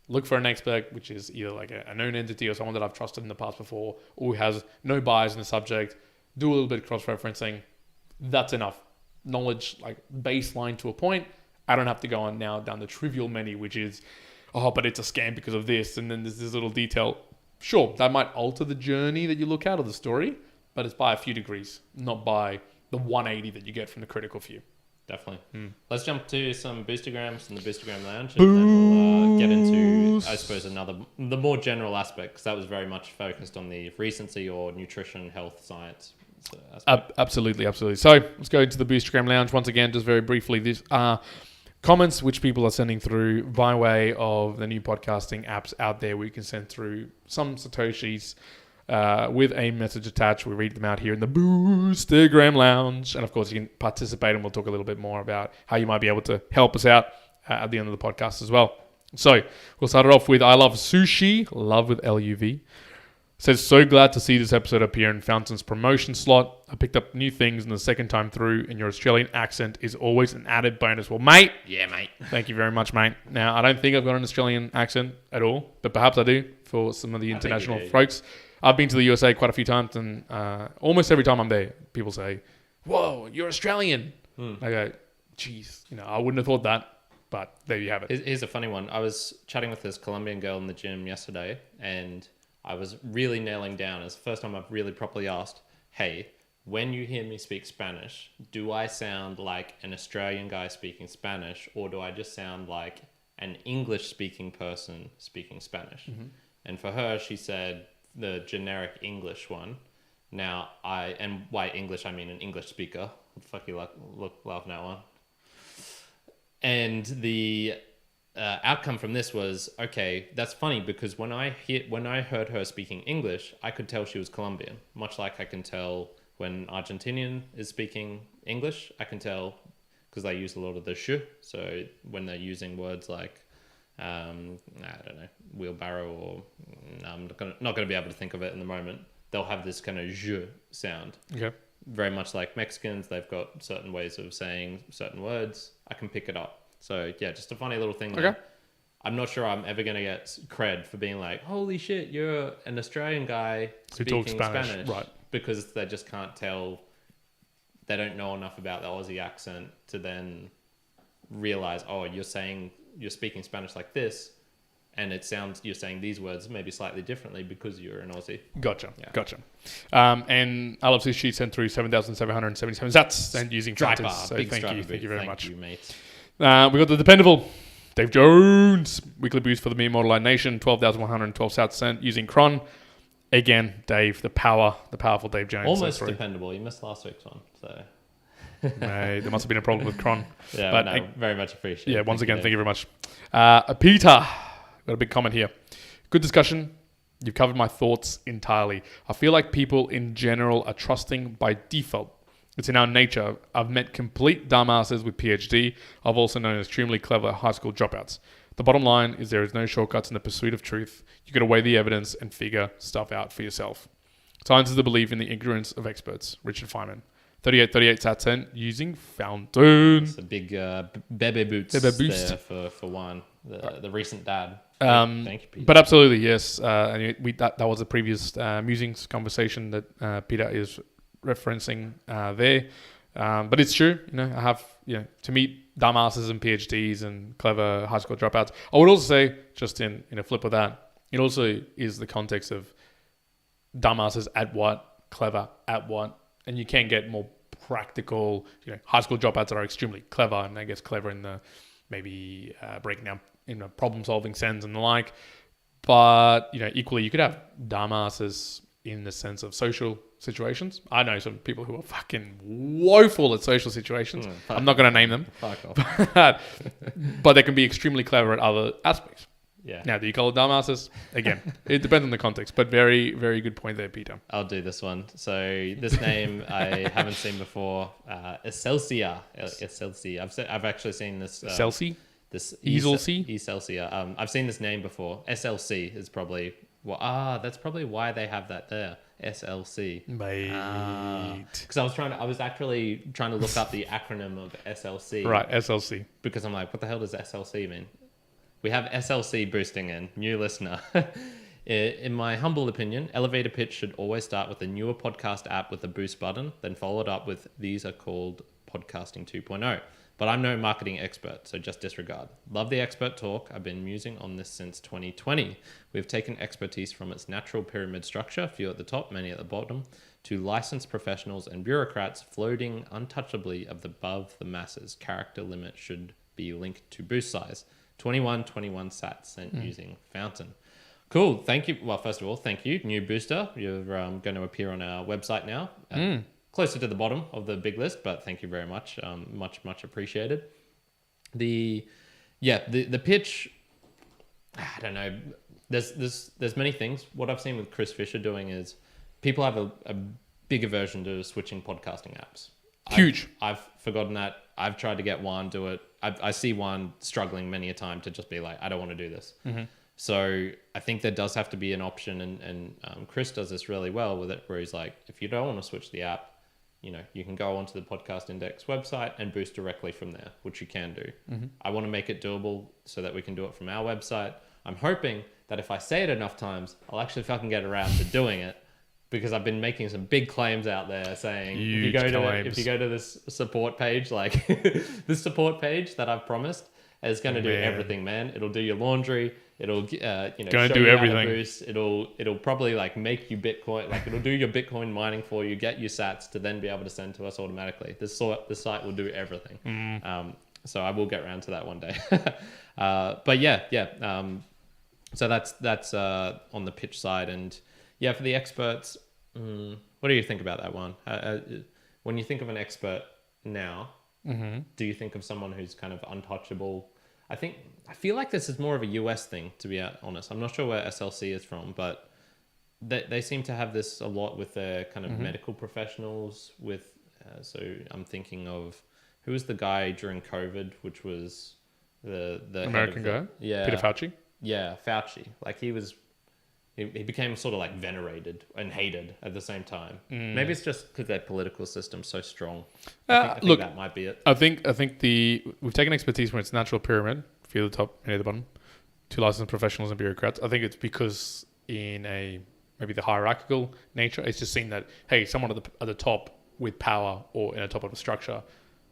Look for an expert, which is either like a known entity or someone that I've trusted in the past before, or who has no bias in the subject. Do a little bit of cross-referencing. That's enough. Knowledge, like baseline to a point. I don't have to go on now down the trivial menu, which is, but it's a scam because of this, and then there's this little detail. Sure, that might alter the journey that you look at of the story, but it's by a few degrees, not by the 180 that you get from the critical few. Definitely. Let's jump to some boostergrams in the Boostergram Lounge, and then we'll get into, I suppose, the more general aspect, because that was very much focused on the recency or nutrition, health, science. Absolutely. So let's go into the Boostergram Lounge once again, just very briefly. These are comments which people are sending through by way of the new podcasting apps out there where you can send through some Satoshis with a message attached. We read them out here in the Boostergram Lounge. And of course, you can participate, and we'll talk a little bit more about how you might be able to help us out at the end of the podcast as well. So we'll start it off with I Love Sushi, love with LUV. Says, so glad to see this episode appear in Fountain's promotion slot. I picked up new things in the second time through, and your Australian accent is always an added bonus. Well, mate. Yeah, mate. Thank you very much, mate. Now, I don't think I've got an Australian accent at all, but perhaps I do for some of the international folks. I've been to the USA quite a few times, and almost every time I'm there, people say, whoa, you're Australian. I go, geez, I wouldn't have thought that, but there you have it. Here's a funny one. I was chatting with this Colombian girl in the gym yesterday, and I was really nailing down. It's the first time I've really properly asked, hey, when you hear me speak Spanish, do I sound like an Australian guy speaking Spanish, or do I just sound like an English-speaking person speaking Spanish? Mm-hmm. And for her, she said the generic English one. Now, and by English, I mean an English speaker. What the fuck you laughing at one? And the outcome from this was, okay, that's funny, because when I heard her speaking English, I could tell she was Colombian, much like I can tell when Argentinian is speaking English. I can tell because they use a lot of the sh. So when they're using words like I don't know, wheelbarrow, or I'm not gonna be able to think of it in the moment, they'll have this kind of je sound. Okay. Very much like Mexicans, they've got certain ways of saying certain words. I can pick it up. So yeah, just a funny little thing. Okay. I'm not sure I'm ever going to get cred for being like, holy shit, you're an Australian guy speaking Spanish. Right. Because they just can't tell. They don't know enough about the Aussie accent to then realize, oh, you're speaking Spanish like this, and it sounds you're saying these words maybe slightly differently because you're an Aussie. Gotcha. And I Love Sushi sent through 7,777 sats and using Striper. So thank you very much. Thank you, mate. We got the dependable Dave Jones weekly boost for the Mere Mortal Nation, 12,112 sats sent using Cron. Again, Dave, the powerful Dave Jones. Almost dependable. You missed last week's one, so. Mate, there must have been a problem with Cron. Yeah, but no, very much appreciated. Yeah, once again, thank you very much. Peter, got a big comment here. Good discussion. You've covered my thoughts entirely. I feel like people in general are trusting by default. It's in our nature. I've met complete dumbasses with PhD. I've also known extremely clever high school dropouts. The bottom line is there is no shortcuts in the pursuit of truth. You got to weigh the evidence and figure stuff out for yourself. Science is the belief in the ignorance of experts. Richard Feynman. 38 sat sent using Fountain. It's a big bebe boost there for one. The recent dad. Thank you, Peter. But absolutely, yes. And that was a previous musings conversation that Peter is referencing there. But it's true. I have to meet dumbasses and PhDs and clever high school dropouts. I would also say, just in a flip of that, it also is the context of dumbasses at what, clever at what. And you can get more practical, high school dropouts that are extremely clever, and I guess clever in the maybe breaking down in a problem-solving sense and the like. But equally, you could have dumbasses in the sense of social situations. I know some people who are fucking woeful at social situations. I'm not going to name them, Fuck off. but they can be extremely clever at other aspects. Yeah. Now, do you call it dumbasses? Again, it depends on the context, but very, very good point there, Peter. I'll do this one. So this name I haven't seen before. Excelsior. I've actually seen this. Celsi? This Excelsior? Excelsior. I've seen this name before. SLC is probably that's probably why they have that there. SLC. Mate. Because I was actually trying to look up the acronym of SLC. Right, SLC. Because I'm like, what the hell does SLC mean? We have SLC boosting in. New listener. In my humble opinion, elevator pitch should always start with a newer podcast app with a boost button, then followed up with these are called podcasting 2.0. But I'm no marketing expert, so just disregard. Love the expert talk. I've been musing on this since 2020. We've taken expertise from its natural pyramid structure, few at the top, many at the bottom, to licensed professionals and bureaucrats floating untouchably above the masses. Character limit should be linked to boost size. 21 sats sent using Fountain. Cool. Thank you. Well, first of all, thank you. New booster. You're going to appear on our website now. Closer to the bottom of the big list, but thank you very much. Much appreciated. The pitch, I don't know. There's many things. What I've seen with Chris Fisher doing is people have a big aversion to switching podcasting apps. Huge. I've forgotten that. I've tried to get Juan do it. I see Juan struggling many a time to just be like, I don't want to do this. Mm-hmm. So I think there does have to be an option, and Chris does this really well with it, where he's like, if you don't want to switch the app, you can go onto the Podcast Index website and boost directly from there, which you can do. Mm-hmm. I want to make it doable so that we can do it from our website. I'm hoping that if I say it enough times, I'll actually fucking get around to doing it, because I've been making some big claims out there saying, if you go to this support page, like this support page that I've promised is going to do everything, man. It'll do your laundry. It'll show do you everything. how to boost. It'll probably like make you Bitcoin, like it'll do your Bitcoin mining for you, get you sats to then be able to send to us automatically. The site will do everything. So I will get around to that one day. But yeah. So that's on the pitch side, and yeah, for the experts, what do you think about that one? When you think of an expert now, do you think of someone who's kind of untouchable? I feel like this is more of a US thing, to be honest. I'm not sure where SLC is from, but they seem to have this a lot with their kind of medical professionals. So I'm thinking of who was the guy during COVID, which was the American guy, Peter Fauci. Yeah, Fauci. Like he became sort of like venerated and hated at the same time. Maybe it's just because their political system's so strong. I think that might be it. I think we've taken expertise from its natural pyramid, few at the top, many at the bottom, to licensed professionals and bureaucrats. I think it's because in maybe the hierarchical nature, it's just seen that, hey, someone at the top with power or in a top of a structure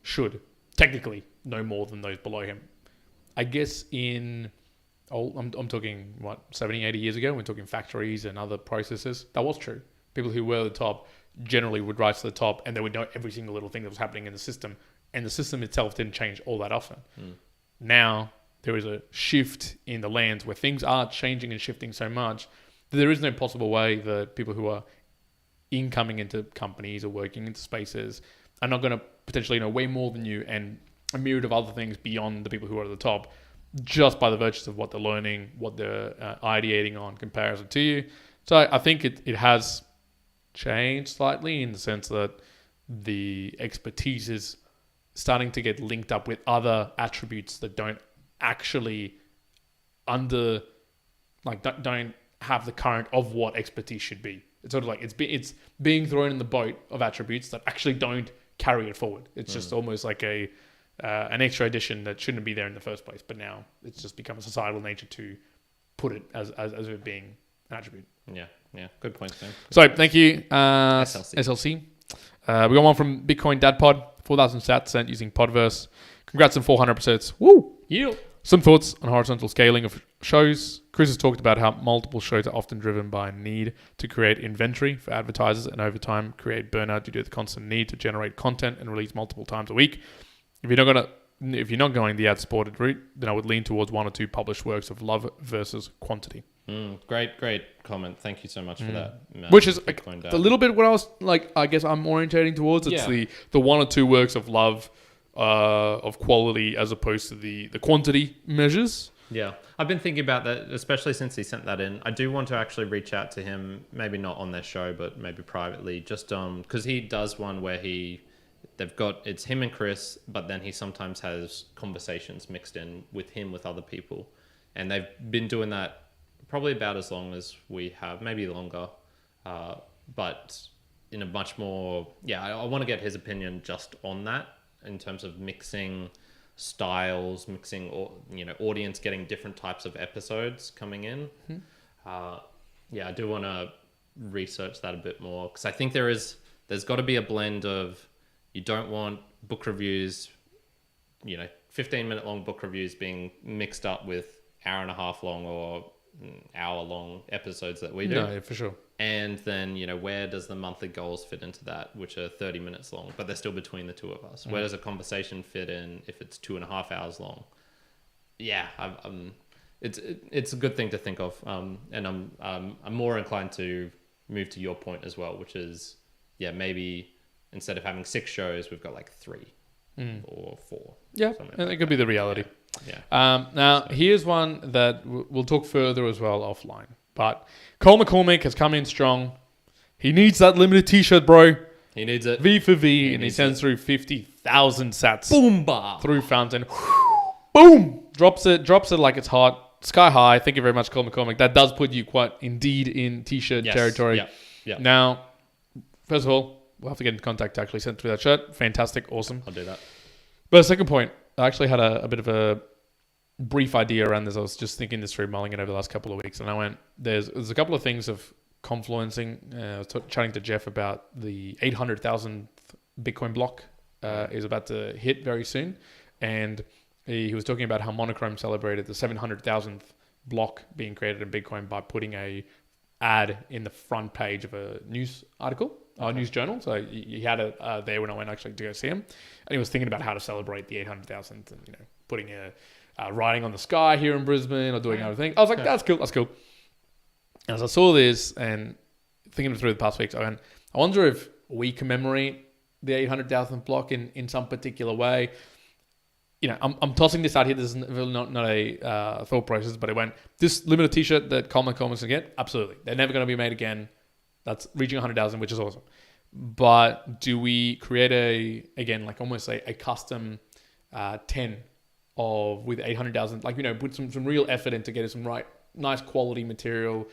should technically know more than those below him. I guess I'm talking, 70, 80 years ago, we're talking factories and other processes. That was true. People who were at the top generally would rise to the top, and they would know every single little thing that was happening in the system. And the system itself didn't change all that often. Now, there is a shift in the lands where things are changing and shifting so much that there is no possible way that people who are incoming into companies or working into spaces are not going to potentially know way more than you, and a myriad of other things beyond the people who are at the top, just by the virtues of what they're learning, what they're ideating on comparison to you. So I think it has changed slightly in the sense that the expertise is starting to get linked up with other attributes that don't actually don't have the current of what expertise should be. It's sort of like it's being thrown in the boat of attributes that actually don't carry it forward. It's just almost like an extra addition that shouldn't be there in the first place, but now it's just become a societal nature to put it as it being an attribute. Yeah, good point, man. So thank you, SLC. We got one from Bitcoin Dad Pod, 4,000 sats sent using Podverse. Congrats on 400 episodes. Woo! Yeah. Some thoughts on horizontal scaling of shows. Chris has talked about how multiple shows are often driven by a need to create inventory for advertisers, and over time create burnout due to the constant need to generate content and release multiple times a week. If you're not going the ad-supported route, then I would lean towards one or two published works of love versus quantity. Great comment. Thank you so much for that. Which is a little bit what I was like. I guess I'm orientating towards. It's the one or two works of love, of quality, as opposed to the quantity measures. Yeah, I've been thinking about that, especially since he sent that in. I do want to actually reach out to him, maybe not on their show, but maybe privately, just because he does one where it's him and Chris, but then he sometimes has conversations mixed in with him with other people, and they've been doing that probably about as long as we have, maybe longer, but in a much more, I want to get his opinion just on that in terms of mixing styles, mixing, or audience getting different types of episodes coming in. I do want to research that a bit more, because I think there's got to be a blend of, you don't want book reviews, 15-minute long book reviews being mixed up with hour and a half long or hour long episodes that we do. No, yeah, for sure. And then, where does the monthly goals fit into that, which are 30 minutes long, but they're still between the two of us? Where does a conversation fit in if it's 2.5 hours long? Yeah, it's a good thing to think of. And I'm more inclined to move to your point as well, which is, maybe instead of having 6 shows, we've got like 3 or 4. Yeah, and it could be the reality. Yeah. Now, here's one that we'll talk further as well offline. But Cole McCormick has come in strong. He needs that limited T-shirt, bro. He needs it. V for V, and he sends through 50,000 sats. Boom, bar. Through Fountain. Boom! Drops it like it's hot. Sky high. Thank you very much, Cole McCormick. That does put you quite indeed in T-shirt territory. Yeah. Now, first of all, we'll have to get in contact to actually send through that shirt. Fantastic. Awesome. I'll do that. But second point, I actually had a bit of a brief idea around this. I was just thinking this through, mulling it over the last couple of weeks, and I went, there's a couple of things of confluencing. I was chatting to Jeff about the 800,000th Bitcoin block is about to hit very soon, and he was talking about how Monochrome celebrated the 700,000th block being created in Bitcoin by putting a ad in the front page of a news article, news journal. So he had it there when I went actually to go see him, and he was thinking about how to celebrate the 800,000th, and putting a riding on the sky here in Brisbane or doing other things. I was like, that's cool. And as I saw this and thinking through the past weeks, I wonder if we commemorate the 800,000th block in some particular way. I'm tossing this out here. This is not a thought process, but it went, this limited T-shirt that Coleman Coleman's going to get, absolutely. They're never going to be made again. That's reaching 100,000, which is awesome. But do we create almost a custom 10 with 800,000, put some real effort into getting some nice quality material,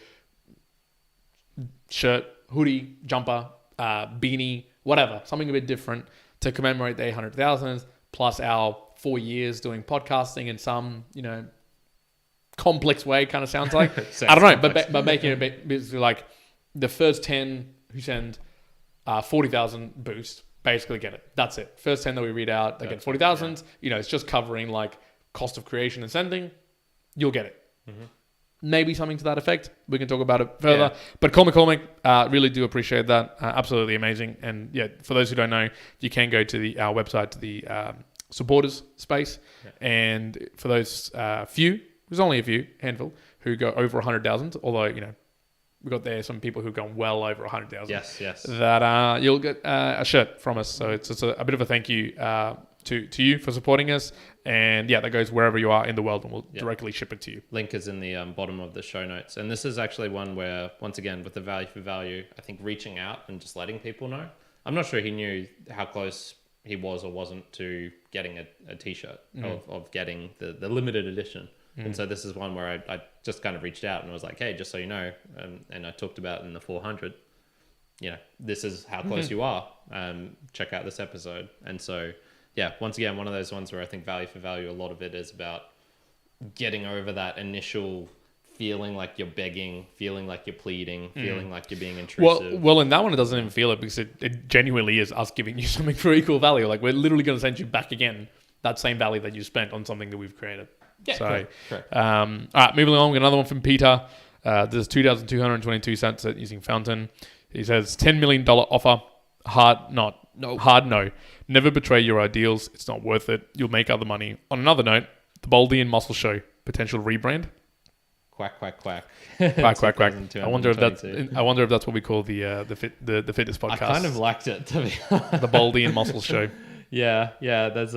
shirt, hoodie, jumper, beanie, whatever, something a bit different to commemorate the 800,000th, plus our 4 years doing podcasting in some, complex way, kind of sounds like. I don't know, but making it a bit like the first 10 who send 40,000 boost, basically get it. That's it. First 10 that we read out, they get 40,000. Yeah. It's just covering like cost of creation and sending. You'll get it. Mm-hmm. Maybe something to that effect. We can talk about it further. Yeah. But Cole McCormick, really do appreciate that. Absolutely amazing. And for those who don't know, you can go to our website, to the supporters space. Yeah. And for those few, there's only a few, handful, who go over 100,000, although, we've got there some people who've gone well over 100,000. Yes. That you'll get a shirt from us. So it's a bit of a thank you to you for supporting us. And that goes wherever you are in the world, and we'll directly ship it to you. Link is in the bottom of the show notes. And this is actually one where, once again, with the value for value, I think reaching out and just letting people know. I'm not sure he knew how close he was or wasn't to getting a T-shirt, of getting the limited edition. And so this is one where I just kind of reached out and was like, hey, just so you know, and I talked about in the 400, this is how close you are. Check out this episode. And so, once again, one of those ones where I think value for value, a lot of it is about getting over that initial feeling like you're begging, feeling like you're pleading, feeling like you're being intrusive. Well, in that one, it doesn't even feel it, because it genuinely is us giving you something for equal value. Like, we're literally going to send you back again that same value that you spent on something that we've created. Yeah, so, correct. All right, moving along. We got another one from Peter. There's 2,222 cents using Fountain. He says, $10 million offer. Hard no. Never betray your ideals. It's not worth it. You'll make other money. On another note, the Baldy and Muscle Show potential rebrand. Quack. Quack. I wonder if that's what we call the fitness podcast. I kind of liked it, to be the Baldy and Muscle Show. Yeah. There's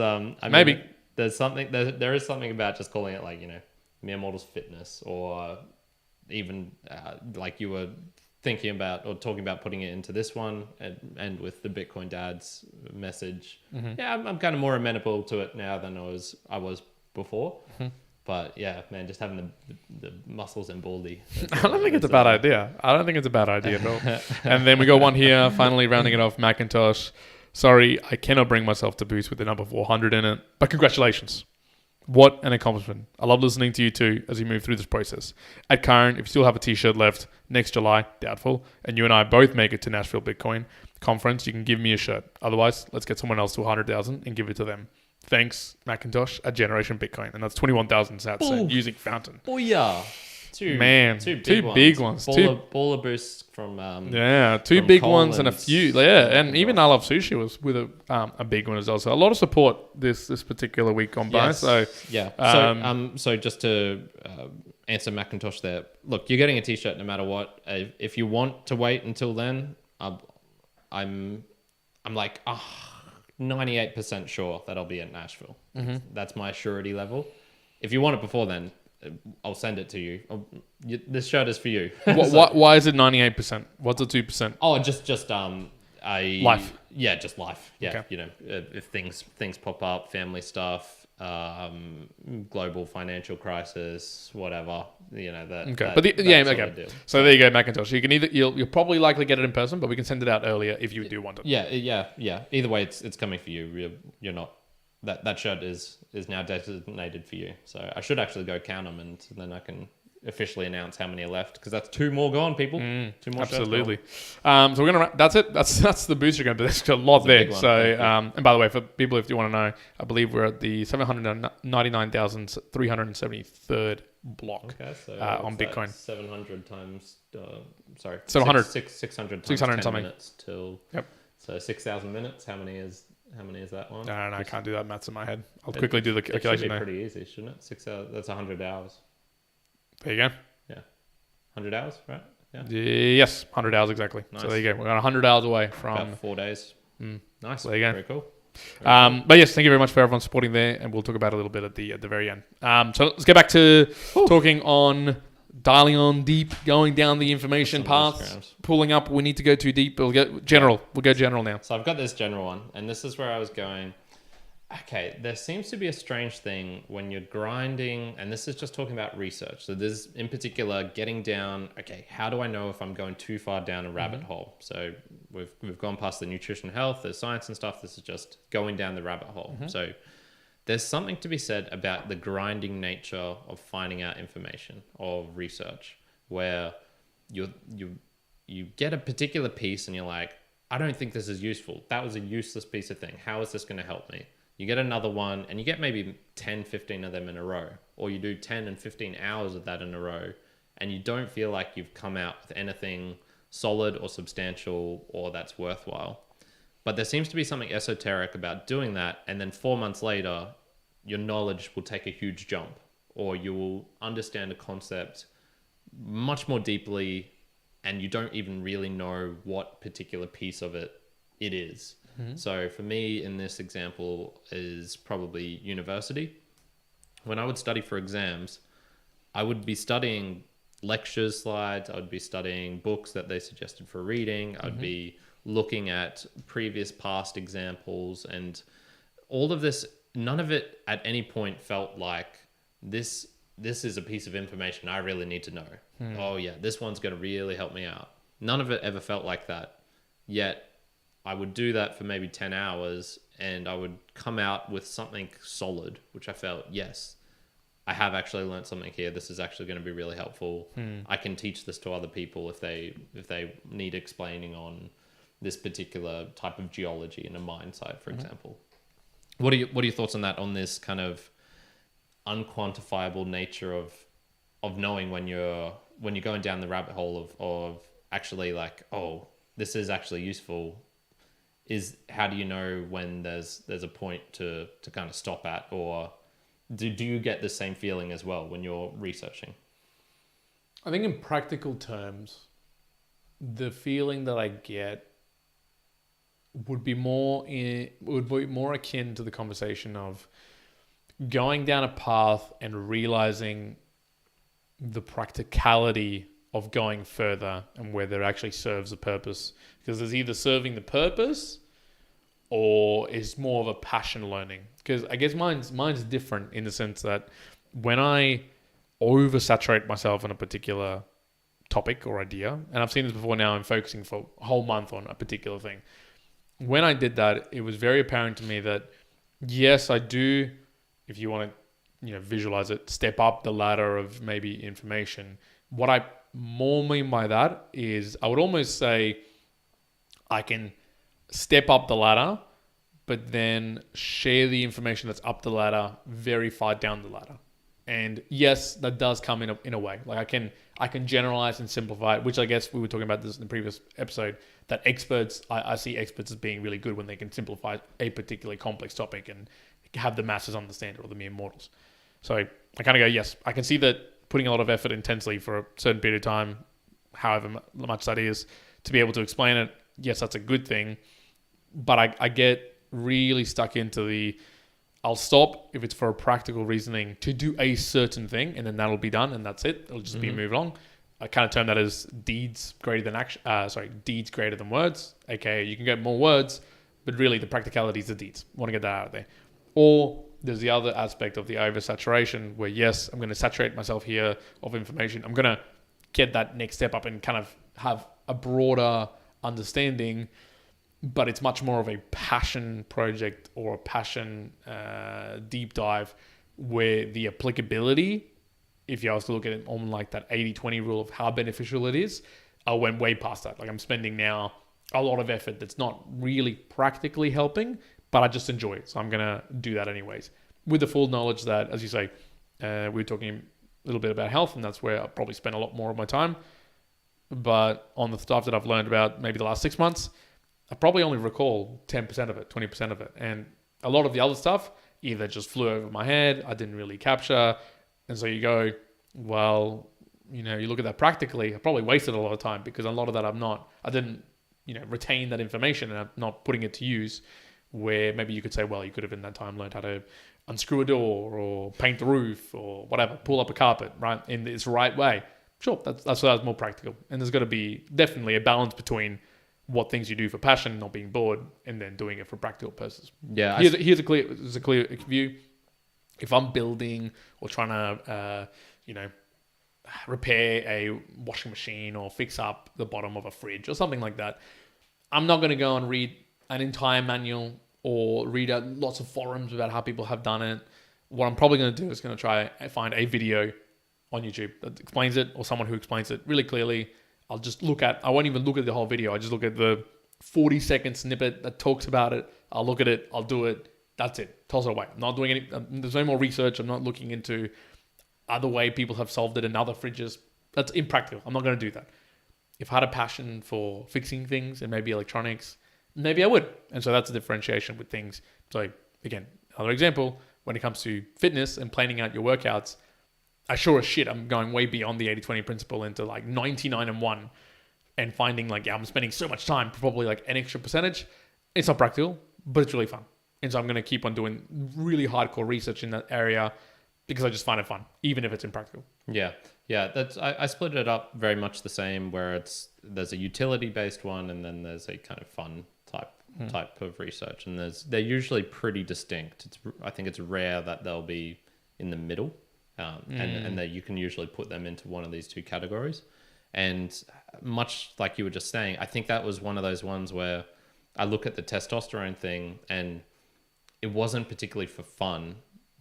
maybe. There's something. There is something about just calling it Mere Mortals Fitness, or even like you were thinking about or talking about putting it into this one, and with the Bitcoin Dads message, yeah, I'm kind of more amenable to it now than I was before. But yeah, man, just having the muscles and baldy. I don't think it's a bad idea. I don't think it's a bad idea at all. And then we got one here, finally rounding it off, Macintosh. Sorry, I cannot bring myself to boost with the number 400 in it, but congratulations. What an accomplishment. I love listening to you too as you move through this process. At current, if you still have a t-shirt left, next July, doubtful, and you and I both make it to Nashville Bitcoin conference, you can give me a shirt. Otherwise, let's get someone else to 100,000 and give it to them. Thanks, Macintosh, at Generation Bitcoin. And that's 21,000 sats using Fountain. Oh, yeah. Two big ones. Baller boosts from two from big Cole ones and a few. Yeah, and even I Love Sushi was with a big one as well. So a lot of support this particular week gone by. So yeah. So just to answer Macintosh there. Look, you're getting a t-shirt no matter what. If you want to wait until then, I'm like 98% sure that I'll be at Nashville. That's my surety level. If you want it before then, I'll send it to you. This shirt is for you. Why is it 98%? What's the 2%? Oh, just life. Yeah, just life. Yeah, Okay. you know, if things pop up, family stuff, global financial crisis, whatever. You know that. Okay, okay. So there you go, Macintosh. You can you'll probably likely get it in person, but we can send it out earlier if you do want it. Yeah. Either way, it's coming for you. You're not. That shirt is now designated for you. So I should actually go count them, and then I can officially announce how many are left, because that's 2 more gone, people. 2 more. Absolutely. So we're gonna. That's it. That's the booster game. But there's a lot there. So and by the way, for people, if you want to know, I believe we're at the 799,373rd block. Okay, so on Bitcoin. 700 times. 700. 600 times 600 10 something. minutes till. Yep. So 6,000 minutes. How many is that one? No, I can't do that maths in my head. I'll quickly do the calculation It should now. be pretty easy, shouldn't it? 6 hours. That's 100 hours. There you go. Yeah. 100 hours, right? Yeah. Yes, 100 hours exactly. Nice. So there you go. We're 100 hours away from. About 4 days. Nice. There you go. Very cool. But yes, thank you very much for everyone supporting there, and we'll talk about it a little bit at the very end. So let's get back to talking on dialing on deep, going down the information path, pulling up. We need to go too deep. We'll go general. We'll go general now. So I've got this general one, and this is where I was going. Okay, there seems to be a strange thing when you're grinding, and this is just talking about research. So there's, in particular, getting down, okay, how do I know if I'm going too far down a rabbit hole? So we've gone past the nutrition health, the science and stuff. This is just going down the rabbit hole. So there's something to be said about the grinding nature of finding out information, of research, where you get a particular piece and you're like, I don't think this is useful. That was a useless piece of thing. How is this going to help me? You get another one and you get maybe 10, 15 of them in a row, or you do 10 and 15 hours of that in a row, and you don't feel like you've come out with anything solid or substantial or that's worthwhile. But there seems to be something esoteric about doing that, and then 4 months later, your knowledge will take a huge jump, or you will understand a concept much more deeply, and you don't even really know what particular piece of it is. So for me, in this example, is probably university. When I would study for exams, I would be studying lectures slides. I would be studying books that they suggested for reading. I'd be looking at previous past examples, and all of this, none of it at any point felt like this is a piece of information I really need to know. Oh yeah, this one's going to really help me out. None of it ever felt like that. Yet I would do that for maybe 10 hours and I would come out with something solid, which I felt, yes, I have actually learned something here. This is actually going to be really helpful. I can teach this to other people if they need explaining on this particular type of geology in a mine site, for example. What are your thoughts on that, on this kind of unquantifiable nature of knowing when you're going down the rabbit hole of actually like, oh, this is actually useful? Is how do you know when there's a point to kind of stop at, or do you get the same feeling as well when you're researching? I think in practical terms, the feeling that I get would be more akin to the conversation of going down a path and realizing the practicality of going further and whether it actually serves a purpose. Because there's either serving the purpose or is more of a passion learning. Because I guess mine's different in the sense that when I oversaturate myself on a particular topic or idea, and I've seen this before now, I'm focusing for a whole month on a particular thing. When I did that, it was very apparent to me that yes, I do, if you want to, visualize it, step up the ladder of maybe information. What I more mean by that is I would almost say I can step up the ladder, but then share the information that's up the ladder very far down the ladder. And yes, that does come in a way. Like I can generalize and simplify it, which I guess we were talking about this in the previous episode, that experts, I see experts as being really good when they can simplify a particularly complex topic and have the masses understand it, or the mere mortals. So I kind of go, yes, I can see that putting a lot of effort intensely for a certain period of time, however much that is, to be able to explain it, yes, that's a good thing. But I get really stuck into I'll stop if it's for a practical reasoning to do a certain thing, and then that'll be done, and that's it. It'll just be moved along. I kind of term that as deeds greater than action. Deeds greater than words. Okay, you can get more words, but really the practicality is the deeds. I want to get that out of there. Or there's the other aspect of the oversaturation, where yes, I'm going to saturate myself here of information. I'm going to get that next step up and kind of have a broader understanding. But it's much more of a passion project or a passion deep dive, where the applicability, if you was to look at it on like that 80-20 rule of how beneficial it is, I went way past that. Like I'm spending now a lot of effort that's not really practically helping, but I just enjoy it. So I'm going to do that anyways, with the full knowledge that, as you say, we were talking a little bit about health, and that's where I probably spend a lot more of my time. But on the stuff that I've learned about maybe the last 6 months, I probably only recall 10% of it, 20% of it. And a lot of the other stuff either just flew over my head, I didn't really capture. And so you go, well, you look at that practically, I probably wasted a lot of time, because a lot of that I didn't retain that information, and I'm not putting it to use, where maybe you could say, well, you could have in that time learned how to unscrew a door or paint the roof or whatever, pull up a carpet, right, in its right way. Sure, that's more practical. And there's got to be definitely a balance between what things you do for passion, not being bored, and then doing it for practical purposes. Yeah. Here's a clear view. If I'm building or trying to, repair a washing machine or fix up the bottom of a fridge or something like that, I'm not going to go and read an entire manual or read out lots of forums about how people have done it. What I'm probably going to do is going to try and find a video on YouTube that explains it, or someone who explains it really clearly. I won't even look at the whole video. I just look at the 40-second snippet that talks about it. I'll look at it. I'll do it. That's it. Toss it away. I'm not doing there's no more research. I'm not looking into other way people have solved it in other fridges. That's impractical. I'm not going to do that. If I had a passion for fixing things and maybe electronics, maybe I would. And so that's a differentiation with things. So again, another example, when it comes to fitness and planning out your workouts, I sure as shit, I'm going way beyond the 80-20 principle into like 99 and 1, and finding like, I'm spending so much time, probably like an extra percentage. It's not practical, but it's really fun. And so I'm going to keep on doing really hardcore research in that area, because I just find it fun, even if it's impractical. Yeah. I split it up very much the same, where there's a utility based one, and then there's a kind of fun type of research, and they're usually pretty distinct. I think it's rare that they'll be in the middle. And that you can usually put them into one of these two categories. And much like you were just saying, I think that was one of those ones where I look at the testosterone thing, and it wasn't particularly for fun,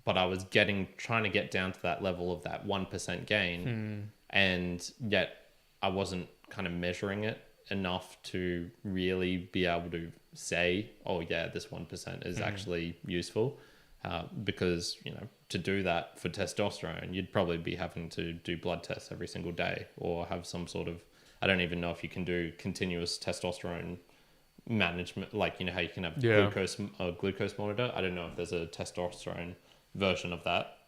but I was trying to get down to that level of that 1% gain. And yet I wasn't kind of measuring it enough to really be able to say, oh yeah, this 1% is actually useful. Because, to do that for testosterone, you'd probably be having to do blood tests every single day, or have some sort of, I don't even know if you can do continuous testosterone management, like, how you can have glucose monitor. I don't know if there's a testosterone version of that.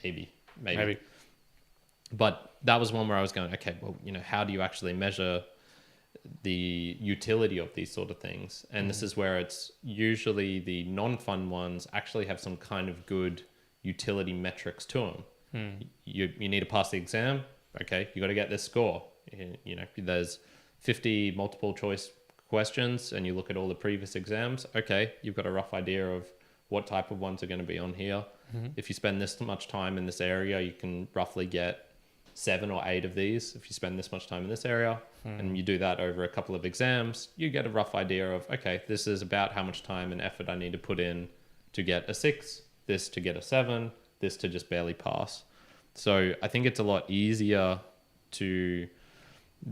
Maybe. But that was one where I was going, okay, well, how do you actually measure the utility of these sort of things? And this is where it's usually the non-fun ones actually have some kind of good utility metrics to them. You need to pass the exam. Okay, you got to get this score. There's 50 multiple choice questions, and you look at all the previous exams. Okay, you've got a rough idea of what type of ones are going to be on here. If you spend this much time in this area, you can roughly get 7 or 8 of these. If you spend this much time in this area, and you do that over a couple of exams, you get a rough idea of, okay, this is about how much time and effort I need to put in to get a 6, this to get a 7, this to just barely pass. So I think it's a lot easier to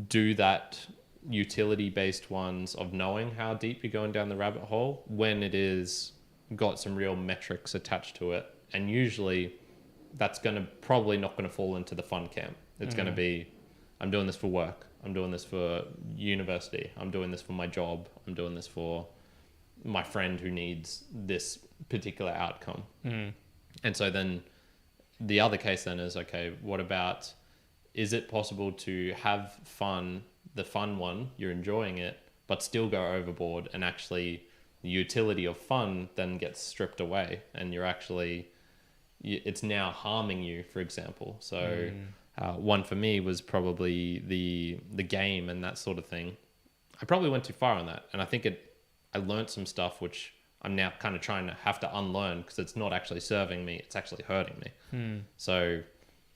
do that utility-based ones of knowing how deep you're going down the rabbit hole when it is got some real metrics attached to it. And usually that's probably not going to fall into the fun camp. It's going to be, I'm doing this for work. I'm doing this for university. I'm doing this for my job. I'm doing this for my friend who needs this particular outcome. And so then the other case then is, okay, what about, is it possible to have fun, the fun one, you're enjoying it, but still go overboard, and actually the utility of fun then gets stripped away, and you're actually, it's now harming you, for example. So one for me was probably the game and that sort of thing. I probably went too far on that, and I think I learned some stuff which I'm now kind of trying to have to unlearn, because it's not actually serving me, it's actually hurting me. So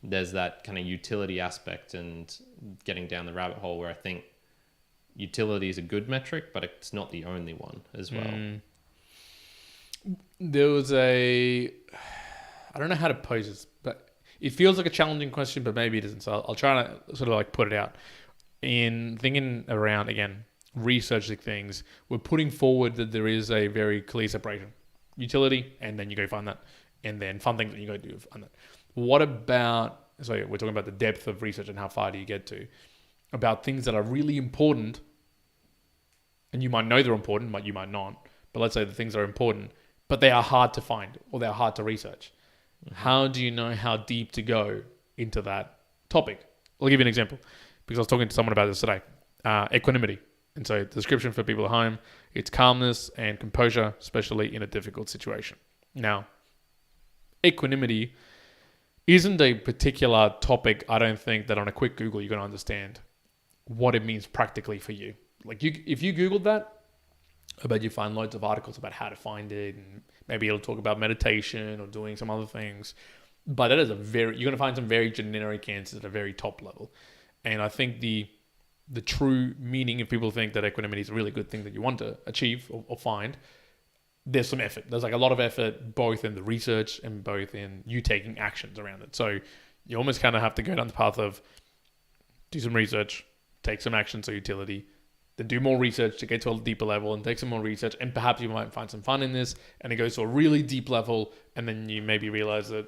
there's that kind of utility aspect and getting down the rabbit hole where I think utility is a good metric, but it's not the only one as well. There was I don't know how to pose this, but it feels like a challenging question, but maybe it isn't. So I'll try to sort of like put it out. In thinking around, again, researching things, we're putting forward that there is a very clear separation. Utility, and then you go find that. And then fun things that you go do find that. What about, so we're talking about the depth of research and how far do you get to, about things that are really important, and you might know they're important, but you might not. But let's say the things are important, but they are hard to find or they're hard to research. How do you know how deep to go into that topic? I'll give you an example, because I was talking to someone about this today. Equanimity. And so the description for people at home, it's calmness and composure, especially in a difficult situation. Now, equanimity isn't a particular topic, I don't think, that on a quick Google you're going to understand what it means practically for you. Like if you Googled that, I bet you find loads of articles about how to find it, and maybe it'll talk about meditation or doing some other things. But that is you're going to find some very generic answers at a very top level. And I think the true meaning, if people think that equanimity is a really good thing that you want to achieve or find, there's some effort. There's like a lot of effort, both in the research and both in you taking actions around it. So you almost kind of have to go down the path of do some research, take some action, so utility, then do more research to get to a deeper level and take some more research, and perhaps you might find some fun in this, and it goes to a really deep level, and then you maybe realize that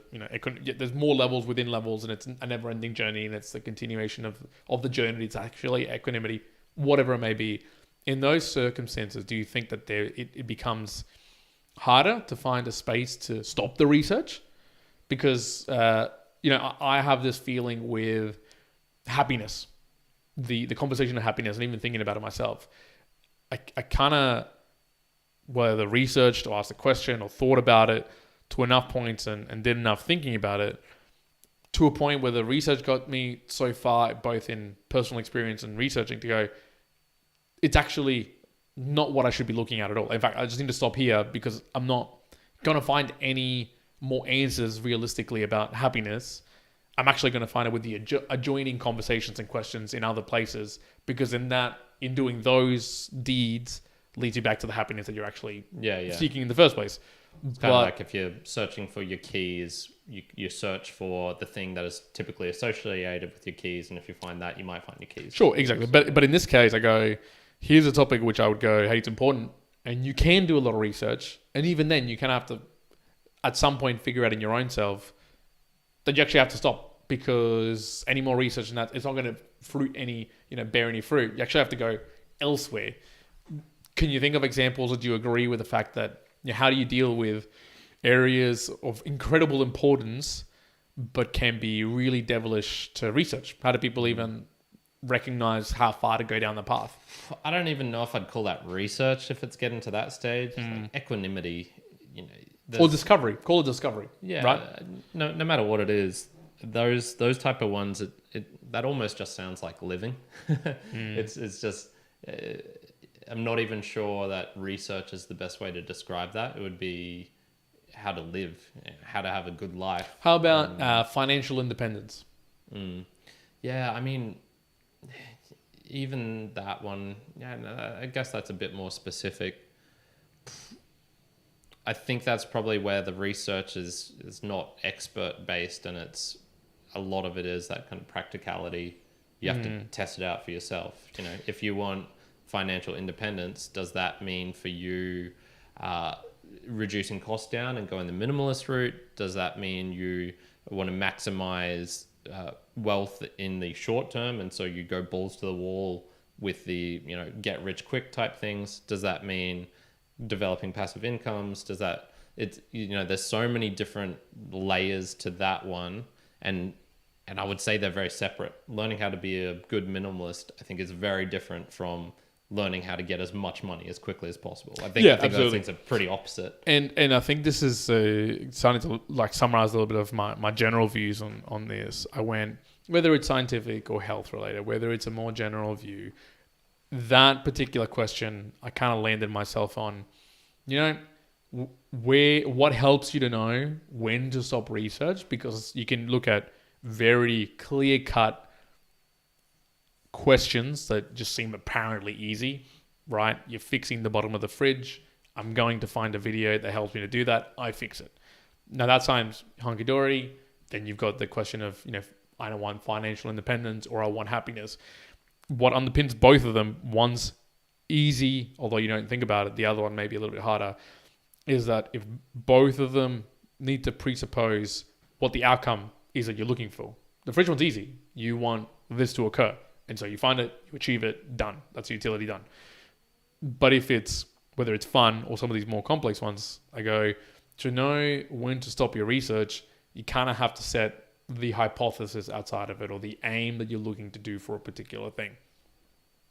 there's more levels within levels, and it's a never-ending journey, and it's the continuation of the journey. It's actually equanimity, whatever it may be. In those circumstances, do you think that it becomes harder to find a space to stop the research? Because I have this feeling with happiness. The conversation of happiness, and even thinking about it myself, I kind of, whether researched or asked a question or thought about it to enough points and did enough thinking about it to a point where the research got me so far, both in personal experience and researching, to go, it's actually not what I should be looking at all. In fact, I just need to stop here, because I'm not going to find any more answers realistically about happiness. I'm actually going to find it with the adjoining conversations and questions in other places, because in doing those deeds leads you back to the happiness that you're actually seeking in the first place. It's kind of like if you're searching for your keys, you search for the thing that is typically associated with your keys, and if you find that, you might find your keys. Sure, exactly. But in this case, I go, here's a topic which I would go, hey, it's important, and you can do a lot of research, and even then you kind of have to, at some point, figure out in your own self that you actually have to stop, because any more research than that, it's not going to bear any fruit. You actually have to go elsewhere. Can you think of examples, or do you agree with the fact that, how do you deal with areas of incredible importance but can be really devilish to research? How do people even recognize how far to go down the path? I don't even know if I'd call that research if it's getting to that stage. Like equanimity, or discovery. Call it discovery. Yeah. Right? No matter what it is, those type of ones, that almost just sounds like living. It's just I'm not even sure that research is the best way to describe that. It would be how to live, how to have a good life. How about financial independence? Yeah, I mean, even that one, yeah, no, I guess that's a bit more specific. I think that's probably where the research is not expert based, and it's a lot of it is that kind of practicality. You have to test it out for yourself. You know, if you want financial independence, does that mean for you reducing costs down and going the minimalist route? Does that mean you want to maximize wealth in the short term, and so you go balls to the wall with the, you know, get rich quick type things? Does that mean developing passive incomes? Does that, it's, you know, there's so many different layers to that one, and I would say they're very separate. Learning how to be a good minimalist, I think, is very different from learning how to get as much money as quickly as possible. I think those things are pretty opposite. And I think this is starting to like summarize a little bit of my general views on this. I went, whether it's scientific or health related, whether it's a more general view, that particular question, I kind of landed myself on, you know, what helps you to know when to stop research, because you can look at very clear-cut questions that just seem apparently easy, right? You're fixing the bottom of the fridge. I'm going to find a video that helps me to do that. I fix it. Now that sounds hunky-dory. Then you've got the question of, you know, I don't want financial independence or I want happiness. What underpins both of them, one's easy, although you don't think about it, the other one may be a little bit harder, is that if both of them need to presuppose what the outcome is that you're looking for. The fridge one's easy. You want this to occur. And so you find it, you achieve it, done. That's utility done. But if it's, whether it's fun or some of these more complex ones, I go, to know when to stop your research, you kind of have to set the hypothesis outside of it, or the aim that you're looking to do for a particular thing.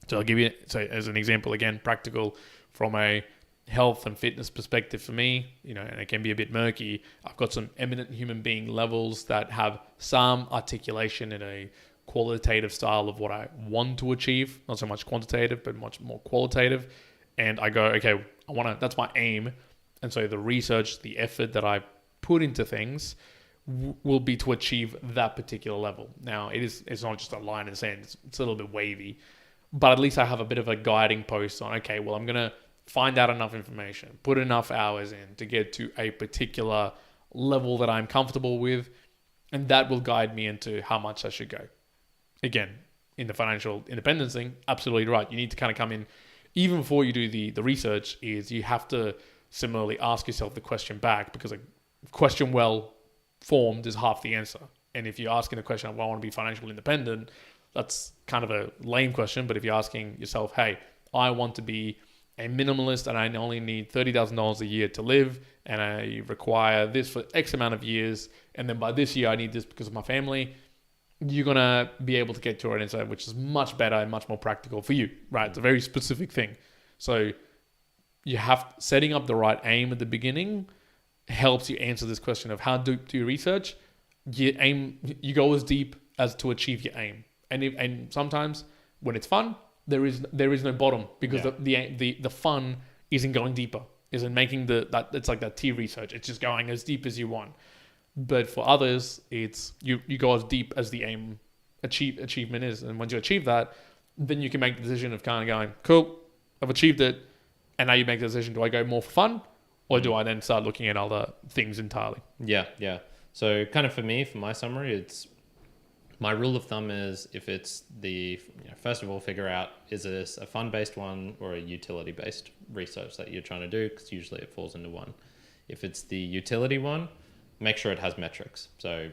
So I'll give you, so as an example, again, practical from a health and fitness perspective for me, you know, and it can be a bit murky. I've got some eminent human being levels that have some articulation in a qualitative style of what I want to achieve, not so much quantitative, but much more qualitative. And I go, okay, that's my aim. And so the research, the effort that I put into things will be to achieve that particular level. Now, it's not just a line in the sand. It's a little bit wavy, but at least I have a bit of a guiding post on, okay, well, I'm going to find out enough information, put enough hours in to get to a particular level that I'm comfortable with, and that will guide me into how much I should go. Again, in the financial independence thing, absolutely right. You need to kind of come in, even before you do the research, is you have to similarly ask yourself the question back, because a question well formed is half the answer. And if you're asking the question, well, I want to be financially independent, that's kind of a lame question. But if you're asking yourself, hey, I want to be a minimalist and I only need $30,000 a year to live, and I require this for X amount of years, and then by this year I need this because of my family, you're going to be able to get to an answer which is much better and much more practical for you, right? It's a very specific thing. So you have setting up the right aim at the beginning helps you answer this question of how do you research. You go as deep as to achieve your aim. And sometimes when it's fun, there is no bottom, because the fun isn't going deeper, isn't making that it's like that T research. It's just going as deep as you want. But for others, it's you go as deep as the aim achievement is. And once you achieve that, then you can make the decision of kind of going, cool, I've achieved it. And now you make the decision, do I go more for fun, or do I then start looking at other things entirely? Yeah. So kind of for me, for my summary, it's my rule of thumb is, if it's first of all, figure out, is this a fun-based one or a utility-based research that you're trying to do? Because usually it falls into one. If it's the utility one, make sure it has metrics. So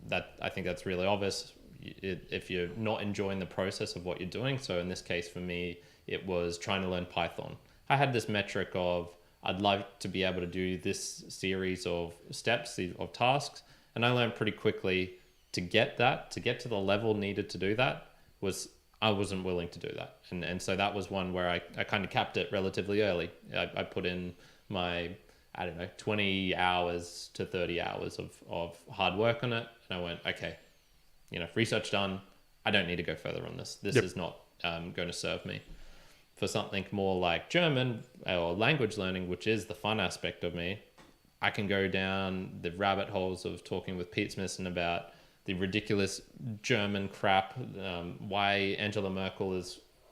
that, I think that's really obvious. If you're not enjoying the process of what you're doing. So in this case, for me, it was trying to learn Python. I had this metric of, I'd like to be able to do this series of steps, of tasks. And I learned pretty quickly to get to the level needed to do that, I wasn't willing to do that. And so that was one where I kind of capped it relatively early. I put in my, 20 hours to 30 hours of hard work on it. And I went, okay, research done. I don't need to go further on this. This is not going to serve me. For something more like German or language learning, which is the fun aspect of me, I can go down the rabbit holes of talking with Pete Smithson about the ridiculous German crap, why Angela Merkel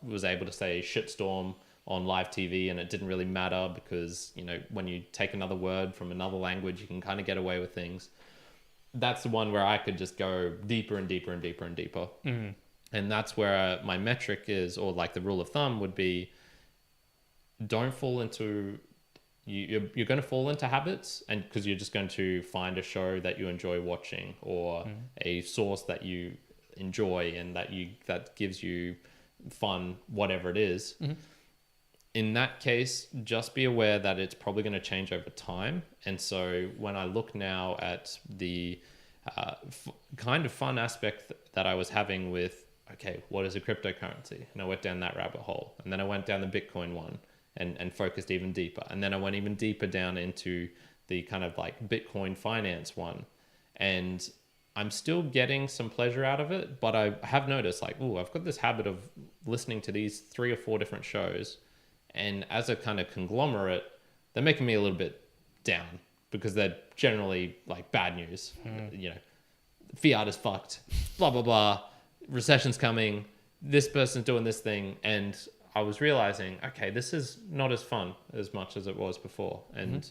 was able to say shitstorm on live TV and it didn't really matter because, when you take another word from another language, you can kind of get away with things. That's the one where I could just go deeper and deeper and deeper and deeper. Mm-hmm. And that's where my metric is, or like the rule of thumb would be, don't fall into... You're going to fall into habits, and because you're just going to find a show that you enjoy watching or a source that you enjoy and that gives you fun, whatever it is. Mm-hmm. In that case, just be aware that it's probably going to change over time. And so when I look now at the kind of fun aspect that I was having with, okay, what is a cryptocurrency? And I went down that rabbit hole, and then I went down the Bitcoin one. And focused even deeper. And then I went even deeper down into the kind of like Bitcoin finance one. And I'm still getting some pleasure out of it, but I have noticed like, I've got this habit of listening to these 3 or 4 different shows. And as a kind of conglomerate, they're making me a little bit down because they're generally like bad news. Fiat is fucked, blah, blah, blah. Recession's coming. This person's doing this thing. And I was realizing, okay, this is not as fun as much as it was before. And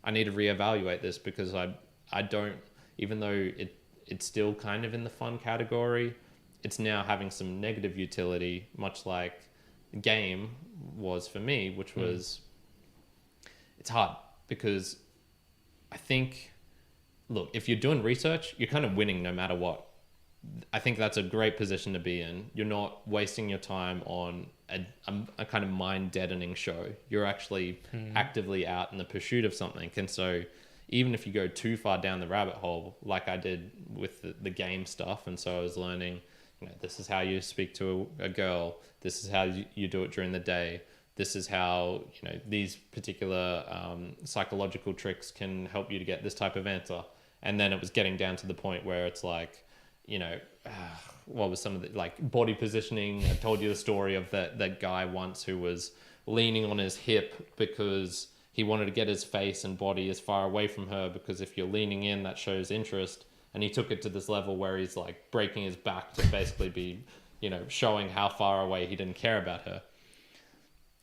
I need to reevaluate this because I don't, even though it's still kind of in the fun category, it's now having some negative utility, much like the game was for me, which was, it's hard because I think, look, if you're doing research, you're kind of winning no matter what. I think that's a great position to be in. You're not wasting your time on a kind of mind deadening show. You're actually actively out in the pursuit of something. And so even if you go too far down the rabbit hole, like I did with the game stuff, and so I was learning, this is how you speak to a girl. This is how you do it during the day. This is how, these particular psychological tricks can help you to get this type of answer. And then it was getting down to the point where it's like, what was some of the like body positioning? I told you the story of that guy once who was leaning on his hip because he wanted to get his face and body as far away from her, because if you're leaning in, that shows interest. And he took it to this level where he's like breaking his back to basically be, showing how far away he didn't care about her.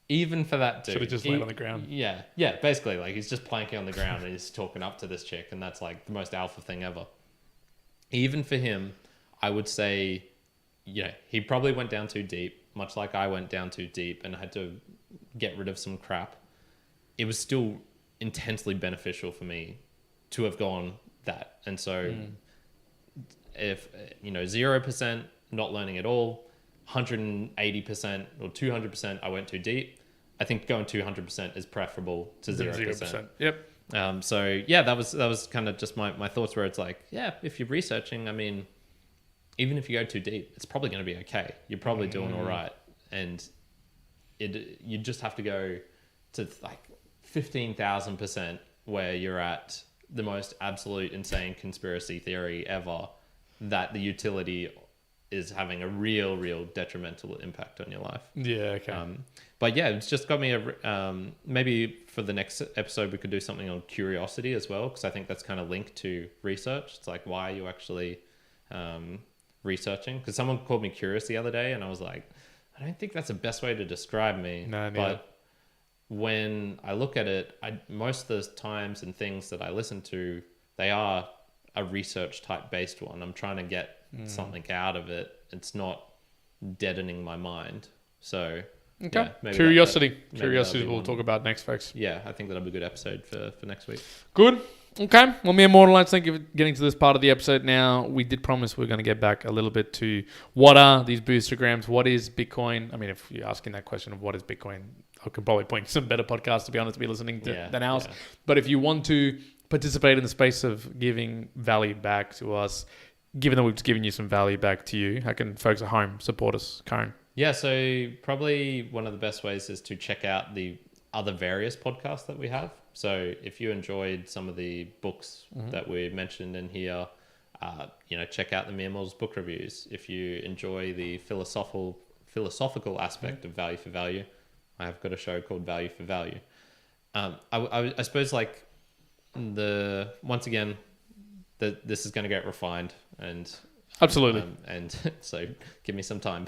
Even for that dude, should have just laid on the ground. Yeah, basically like he's just planking on the ground and he's talking up to this chick, and that's like the most alpha thing ever. Even for him, I would say, he probably went down too deep, much like I went down too deep and had to get rid of some crap. It was still intensely beneficial for me to have gone that. And so if, 0% not learning at all, 180% or 200% I went too deep, I think going 200% is preferable to 0%. Yep. So yeah, that was kind of just my thoughts, where it's like, yeah, if you're researching, I mean, even if you go too deep, it's probably going to be okay. You're probably doing all right. And you just have to go to like 15,000% where you're at the most absolute insane conspiracy theory ever, that the utility is having a real detrimental impact on your life. Yeah, okay. But yeah, it's just got me maybe for the next episode we could do something on curiosity as well, because I think that's kind of linked to research. It's like, why are you actually researching? Because someone called me curious the other day, and I was like, I don't think that's the best way to describe me. No, but when I look at it, most of the times and things that I listen to, they are a research type based one. I'm trying to get something out of it. It's not deadening my mind. So okay. Yeah, Curiosity we'll talk about next, folks. Yeah, I think that'll be a good episode for next week. Good. Okay. Well, me and Mortalites, thank you for getting to this part of the episode now. We did promise we're going to get back a little bit to what are these boostergrams? What is Bitcoin? I mean, if you're asking that question of what is Bitcoin, I can probably point to some better podcasts, to be honest, to be listening to than ours. Yeah. But if you want to participate in the space of giving value back to us, given that we've given you some value back to you, how can folks at home support us, Karen? Yeah, so probably one of the best ways is to check out the other various podcasts that we have. So if you enjoyed some of the books that we mentioned in here, check out the Mere Mortals book reviews. If you enjoy the philosophical aspect of value for value, I have got a show called Value for Value. I suppose like once again, this is going to get refined and Absolutely. And so give me some time.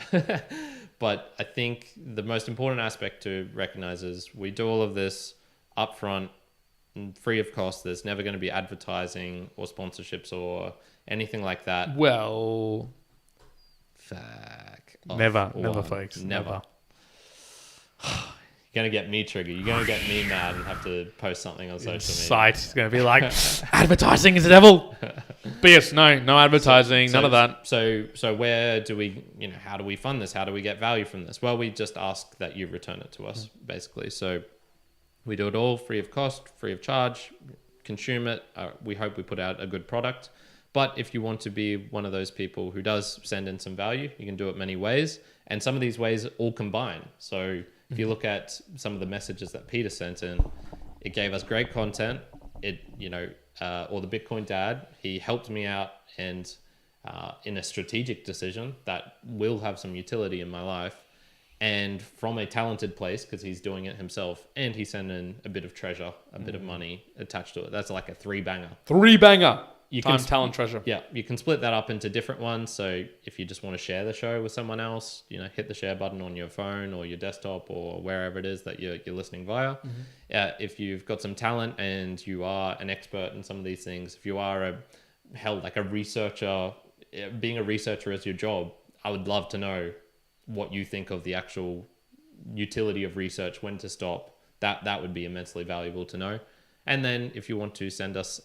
But I think the most important aspect to recognize is we do all of this upfront, free of cost. There's never going to be advertising or sponsorships or anything like that. Well, never, folks. Never. You're going to get me triggered. You're going to get me mad and have to post something on social media. Site's going to be like, advertising is the devil. But yes, no advertising, none of that. So where do we, how do we fund this? How do we get value from this? Well, we just ask that you return it to us, basically. So we do it all free of cost, free of charge, consume it. We hope we put out a good product. But if you want to be one of those people who does send in some value, you can do it many ways. And some of these ways all combine. So if you look at some of the messages that Peter sent in, it gave us great content. Or the Bitcoin Dad, he helped me out and in a strategic decision that will have some utility in my life, and from a talented place because he's doing it himself, and he sent in a bit of treasure, a bit of money attached to it. That's like a 3-banger. Talent, treasure. Yeah, you can split that up into different ones. So if you just want to share the show with someone else, hit the share button on your phone or your desktop or wherever it is that you're listening via. If you've got some talent and you are an expert in some of these things, if you are a researcher, being a researcher is your job, I would love to know what you think of the actual utility of research, when to stop. That would be immensely valuable to know. And then if you want to send us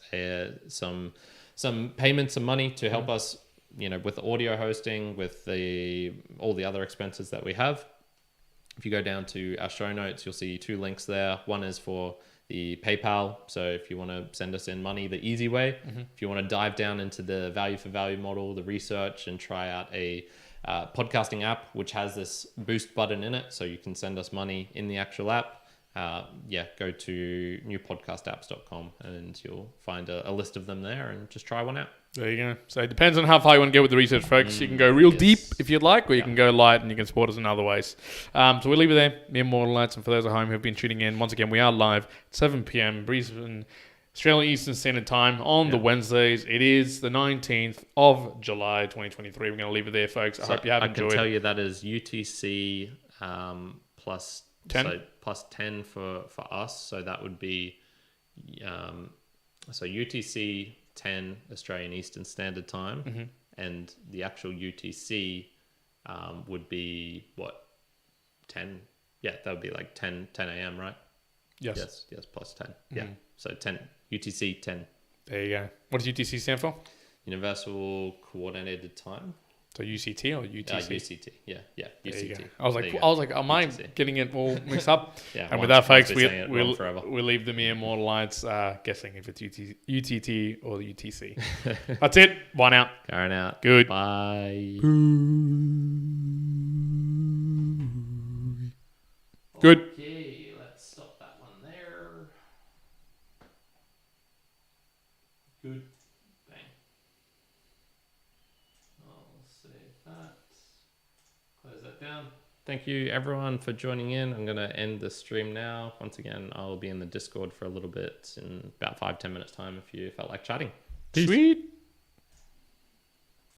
some payments, some money to help us, with audio hosting, with all the other expenses that we have. If you go down to our show notes, you'll see 2 links there. One is for the PayPal. So if you want to send us in money the easy way, if you want to dive down into the value for value model, the research, and try out a podcasting app, which has this boost button in it. So you can send us money in the actual app. Go to newpodcastapps.com and you'll find a list of them there and just try one out. There you go. So it depends on how far you want to go with the research, folks. You can go real deep if you'd like, or you can go light and you can support us in other ways. So we'll leave it there. Mere Mortal Lights, and for those at home who have been tuning in, once again, we are live at 7 p.m. Brisbane, Australian Eastern Standard Time on the Wednesdays. It is the 19th of July, 2023. We're going to leave it there, folks. I hope you have enjoyed. I can tell you that is UTC plus 10? So plus 10 for us. So that would be UTC 10 Australian Eastern Standard Time, and the actual UTC would be what, 10? Yeah, that would be like 10 a.m. right? Yes, plus 10. Yeah, so 10 UTC 10. There you go. What does UTC stand for? Universal Coordinated Time. So UCT or UTC? UCT, yeah, UCT. I was like, am I getting it all mixed up? Yeah. And with that, folks, we'll leave the Mere Mortal Lights guessing if it's UTT or the UTC. That's it. One out. Going out. Good. Bye. Good. Okay, let's stop that one there. Good. Bang. I'll save that. Close that down. Thank you everyone for joining in. I'm going to end the stream now. Once again, I'll be in the Discord for a little bit in about 5-10 minutes time if you felt like chatting. Peace. Sweet.